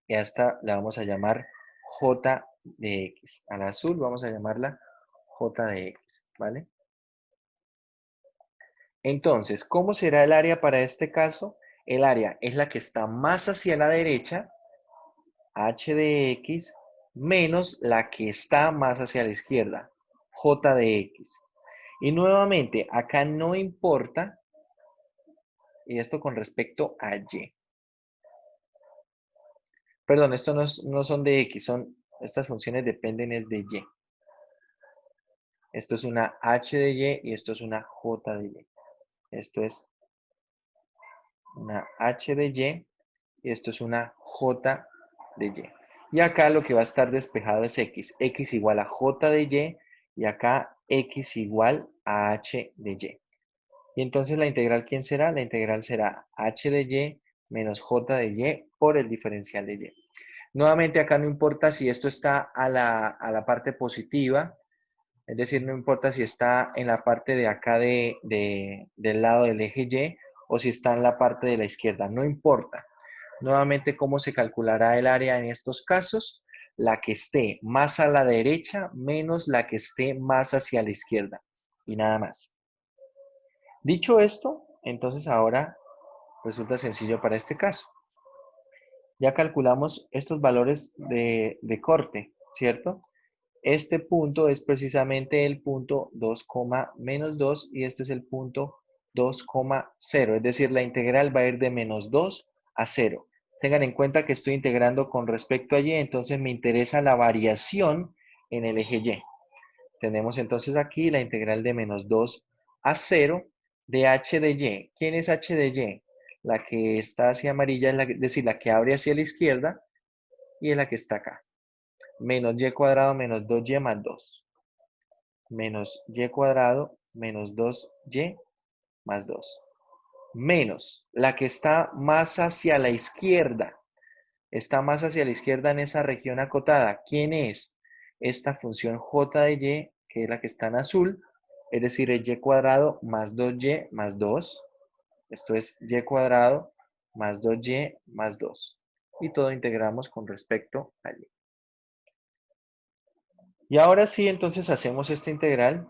Speaker 1: y a esta la vamos a llamar j de x. A la azul vamos a llamarla j de x, ¿vale? Entonces, ¿cómo será el área para este caso? El área es la que está más hacia la derecha, h de x, menos la que está más hacia la izquierda, j de x. Y nuevamente, acá no importa, y esto con respecto a y. Perdón, esto no son de x, estas funciones dependen es de y. Esto es una h de y y esto es una j de y. Esto es una h de y y esto es una j de y. Y acá lo que va a estar despejado es x igual a j de y acá x igual a h de y. Y entonces la integral, ¿quién será? La integral será h de y menos j de y por el diferencial de y. Nuevamente acá no importa si esto está a la parte positiva, es decir, no importa si está en la parte de acá del lado del eje Y o si está en la parte de la izquierda, no importa. Nuevamente, ¿cómo se calculará el área en estos casos? La que esté más a la derecha menos la que esté más hacia la izquierda y nada más. Dicho esto, entonces ahora resulta sencillo para este caso. Ya calculamos estos valores de corte, ¿cierto? Este punto es precisamente el punto 2, menos 2 y este es el punto 2,0. Es decir, la integral va a ir de menos 2 a 0. Tengan en cuenta que estoy integrando con respecto a y, entonces me interesa la variación en el eje y. Tenemos entonces aquí la integral de menos 2 a 0 de h de y. ¿Quién es h de y? La que está hacia amarilla, es decir, la que abre hacia la izquierda y es la que está acá. Menos y cuadrado menos 2y más 2. Menos y cuadrado menos 2y más 2. Menos la que está más hacia la izquierda. está más hacia la izquierda en esa región acotada. ¿Quién es? Esta función j de y, que es la que está en azul, es decir, es y cuadrado más 2y más 2. Esto es y cuadrado más 2y más 2. Y todo integramos con respecto a y. Y ahora sí, entonces hacemos esta integral.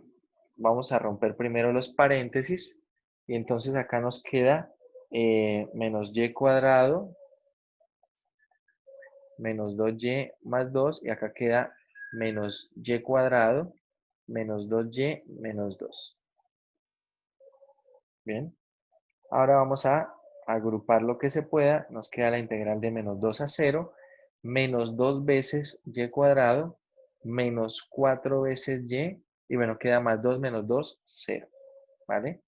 Speaker 1: Vamos a romper primero los paréntesis. Y entonces acá nos queda menos y cuadrado menos 2y más 2. Y acá queda menos y cuadrado menos 2y menos 2. Bien. Ahora vamos a agrupar lo que se pueda. Nos queda la integral de menos 2 a 0, menos 2 veces y cuadrado, menos 4 veces y bueno, queda más 2 menos 2, 0. ¿Vale?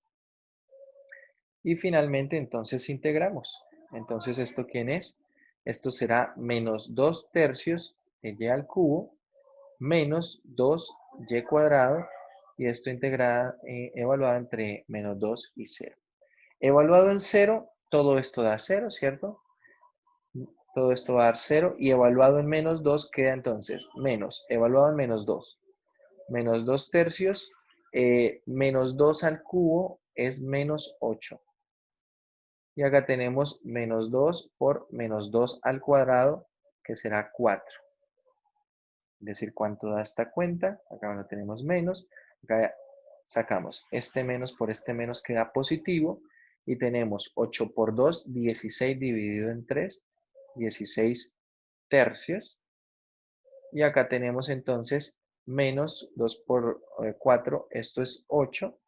Speaker 1: Y finalmente, entonces, integramos. Entonces, ¿esto quién es? Esto será menos 2 tercios de y al cubo, menos 2y cuadrado, y esto integrada, evaluado entre menos 2 y 0. Evaluado en 0, todo esto da 0, ¿cierto? Todo esto va a dar 0, y evaluado en menos 2 queda entonces menos, evaluado en menos 2. Menos 2 tercios, menos 2 al cubo es menos 8. Y acá tenemos menos 2 por menos 2 al cuadrado, que será 4. Es decir, ¿cuánto da esta cuenta? Acá no tenemos menos. Acá sacamos este menos por este menos, queda positivo. Y tenemos 8 por 2, 16 dividido en 3, 16 tercios. Y acá tenemos entonces menos 2 por 4, esto es 8.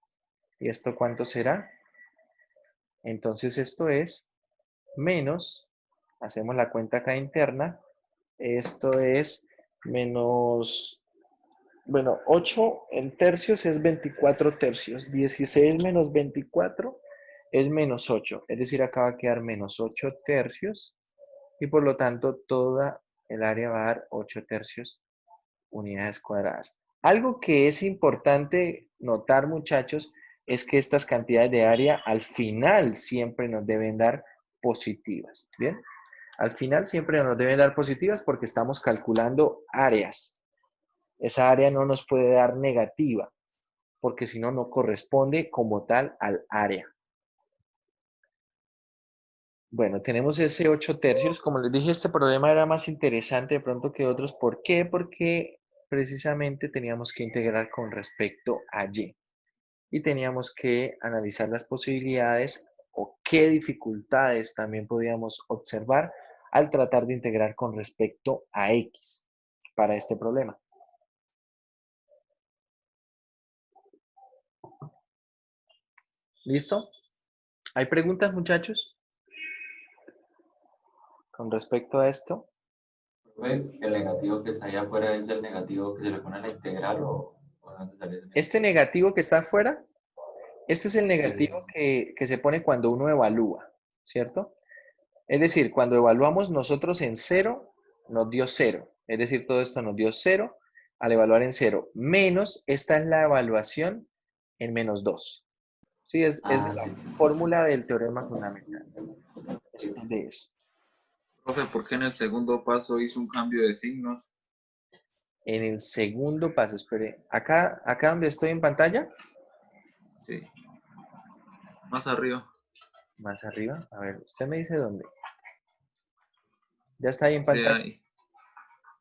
Speaker 1: ¿Y esto cuánto será? Entonces esto es menos, hacemos la cuenta acá interna, esto es menos, bueno, 8 en tercios es 24 tercios, 16 menos 24 es menos 8, es decir, acá va a quedar menos 8 tercios, y por lo tanto toda el área va a dar 8 tercios unidades cuadradas. Algo que es importante notar, muchachos, es que estas cantidades de área al final siempre nos deben dar positivas, ¿bien? Al final siempre nos deben dar positivas porque estamos calculando áreas. Esa área no nos puede dar negativa, porque si no, no corresponde como tal al área. Bueno, tenemos ese 8 tercios. Como les dije, este problema era más interesante de pronto que otros. ¿Por qué? Porque precisamente teníamos que integrar con respecto a y. Y teníamos que analizar las posibilidades o qué dificultades también podíamos observar al tratar de integrar con respecto a x para este problema. ¿Listo? ¿Hay preguntas, muchachos? Con respecto a esto.
Speaker 6: ¿El negativo que está ahí afuera es el negativo que se le pone a la integral o dónde sale ese
Speaker 1: Este
Speaker 6: negativo?
Speaker 1: negativo que está afuera, este es el
Speaker 6: Sí, sí,
Speaker 1: negativo
Speaker 6: sí.
Speaker 1: que se pone cuando uno evalúa, ¿cierto? Es decir, cuando evaluamos nosotros en 0, nos dio 0. Es decir, todo esto nos dio 0 al evaluar en 0. Menos, esta es la evaluación en menos 2. Sí, es de
Speaker 6: Ah,
Speaker 1: la
Speaker 6: sí, sí, sí, sí.
Speaker 1: fórmula del teorema fundamental. Es de eso.
Speaker 8: Profe, ¿por qué en el segundo paso hizo un cambio de signos?
Speaker 1: En el segundo paso, espere. Acá donde estoy en pantalla,
Speaker 8: Sí. Más arriba.
Speaker 1: más arriba. A ver, usted me dice dónde. Ya está ahí en
Speaker 8: Sí,
Speaker 1: pantalla.
Speaker 8: ahí.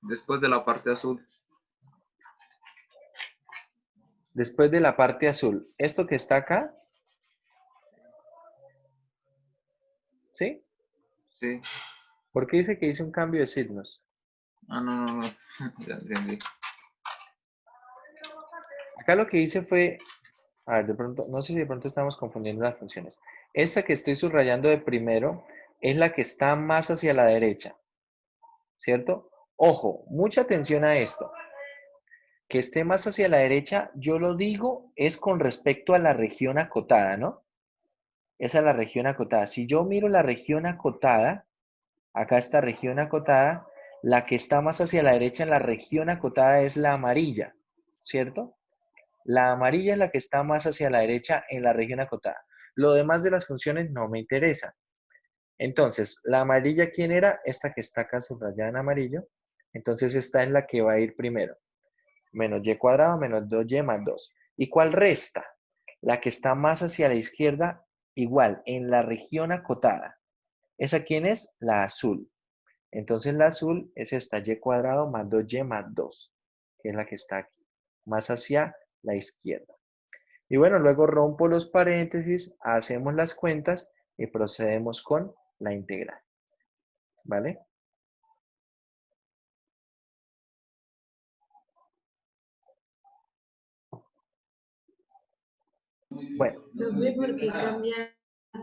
Speaker 8: Después de la parte azul.
Speaker 1: Después de la parte azul. Esto que está acá, ¿sí?
Speaker 8: Sí.
Speaker 1: ¿Por qué dice que hice un cambio de signos?
Speaker 8: Ah, no, no, no. Ya entendí.
Speaker 1: Acá lo que hice fue, a ver, de pronto, no sé si de pronto estamos confundiendo las funciones. Esta que estoy subrayando de primero es la que está más hacia la derecha, ¿cierto? Ojo, mucha atención a esto. Que esté más hacia la derecha, yo lo digo, es con respecto a la región acotada, ¿no? Esa es la región acotada. Si yo miro la región acotada, acá esta región acotada, la que está más hacia la derecha en la región acotada es la amarilla, ¿cierto? La amarilla es la que está más hacia la derecha en la región acotada. Lo demás de las funciones no me interesa. Entonces, la amarilla, ¿quién era? Esta que está acá subrayada en amarillo. Entonces, esta es la que va a ir primero. Menos y cuadrado menos 2y más 2. ¿Y cuál resta? La que está más hacia la izquierda, igual, en la región acotada. ¿Esa quién es? La azul. Entonces, la azul es esta y cuadrado más 2y más 2, que es la que está aquí, más hacia la izquierda. Y bueno, luego rompo los paréntesis, hacemos las cuentas y procedemos con la integral. ¿Vale? Bueno,
Speaker 9: Profe, ¿por qué cambia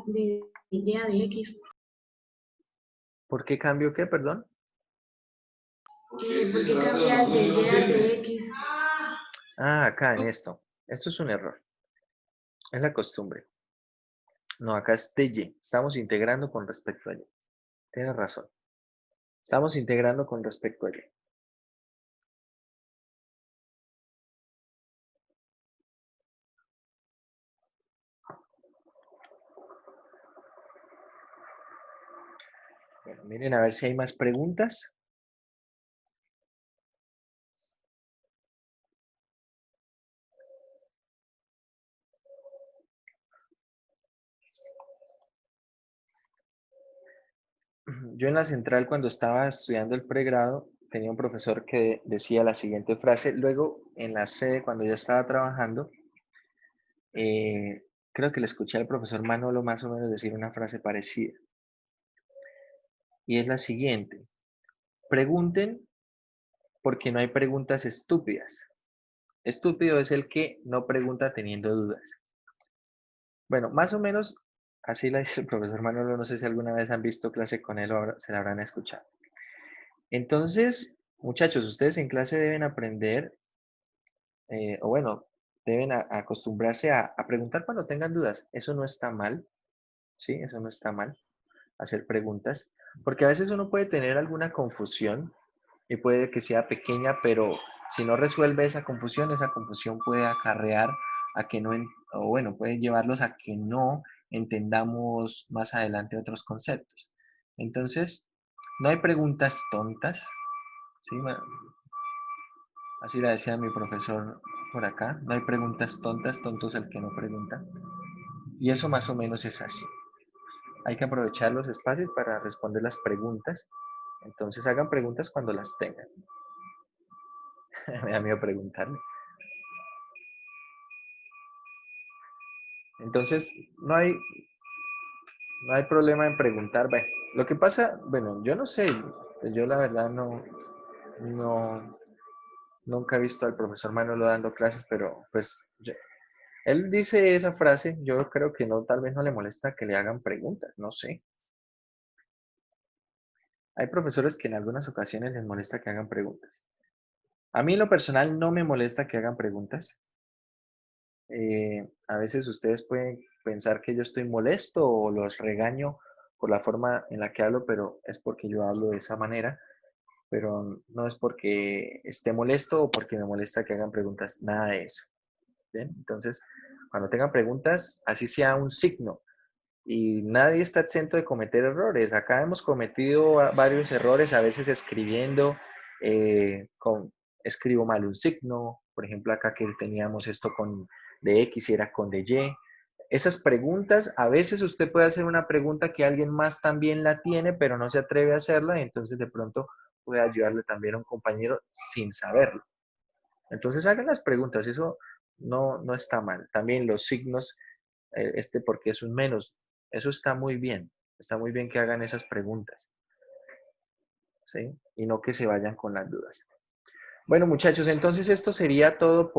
Speaker 9: de Y a de X?
Speaker 1: ¿por qué cambio qué, perdón?
Speaker 9: ¿Por qué cambia de Y a de X?
Speaker 1: Ah, acá en esto. Esto es un error. Es la costumbre. No, acá es de Y. Estamos integrando con respecto a Y. Tienes razón. Estamos integrando con respecto a Y. Bueno, miren a ver si hay más preguntas. Yo en la central, cuando estaba estudiando el pregrado, tenía un profesor que decía la siguiente frase. Luego, en la sede, cuando ya estaba trabajando, creo que le escuché al profesor Manolo más o menos decir una frase parecida. Y es la siguiente. Pregunten porque no hay preguntas estúpidas. Estúpido es el que no pregunta teniendo dudas. Bueno, más o menos así la dice el profesor Manolo. No sé si alguna vez han visto clase con él o se la habrán escuchado. Entonces, muchachos, ustedes en clase deben aprender, o bueno, deben acostumbrarse a preguntar cuando tengan dudas. Eso no está mal, ¿sí? Eso no está mal, hacer preguntas, porque a veces uno puede tener alguna confusión y puede que sea pequeña, pero si no resuelve esa confusión puede acarrear a que no, o bueno, puede llevarlos a que no entendamos más adelante otros conceptos. Entonces, no hay preguntas tontas, ¿sí? Así la decía mi profesor por acá, no hay preguntas tontas, tonto es el que no pregunta. Y eso más o menos es así. Hay que aprovechar los espacios para responder las preguntas. Entonces hagan preguntas cuando las tengan. Me da miedo preguntarle. Entonces, no hay problema en preguntar. Bueno, lo que pasa, bueno, yo no sé, yo la verdad no, nunca he visto al profesor Manolo dando clases, pero pues él dice esa frase, yo creo que no, tal vez no le molesta que le hagan preguntas, no sé. Hay profesores que en algunas ocasiones les molesta que hagan preguntas. A mí en lo personal no me molesta que hagan preguntas. A veces ustedes pueden pensar que yo estoy molesto o los regaño por la forma en la que hablo, pero es porque yo hablo de esa manera, pero no es porque esté molesto o porque me molesta que hagan preguntas, nada de eso. ¿Bien? Entonces, cuando tengan preguntas, así sea un signo. Y nadie está exento de cometer errores. Acá hemos cometido varios errores, a veces escribiendo, escribo mal un signo, por ejemplo, acá que teníamos esto con de X y era con de Y. Esas preguntas, a veces usted puede hacer una pregunta que alguien más también la tiene, pero no se atreve a hacerla, y entonces de pronto puede ayudarle también a un compañero sin saberlo. Entonces hagan las preguntas, eso no está mal. También los signos, porque es un menos, eso está muy bien que hagan esas preguntas, ¿sí? Y no que se vayan con las dudas. Bueno, muchachos, entonces esto sería todo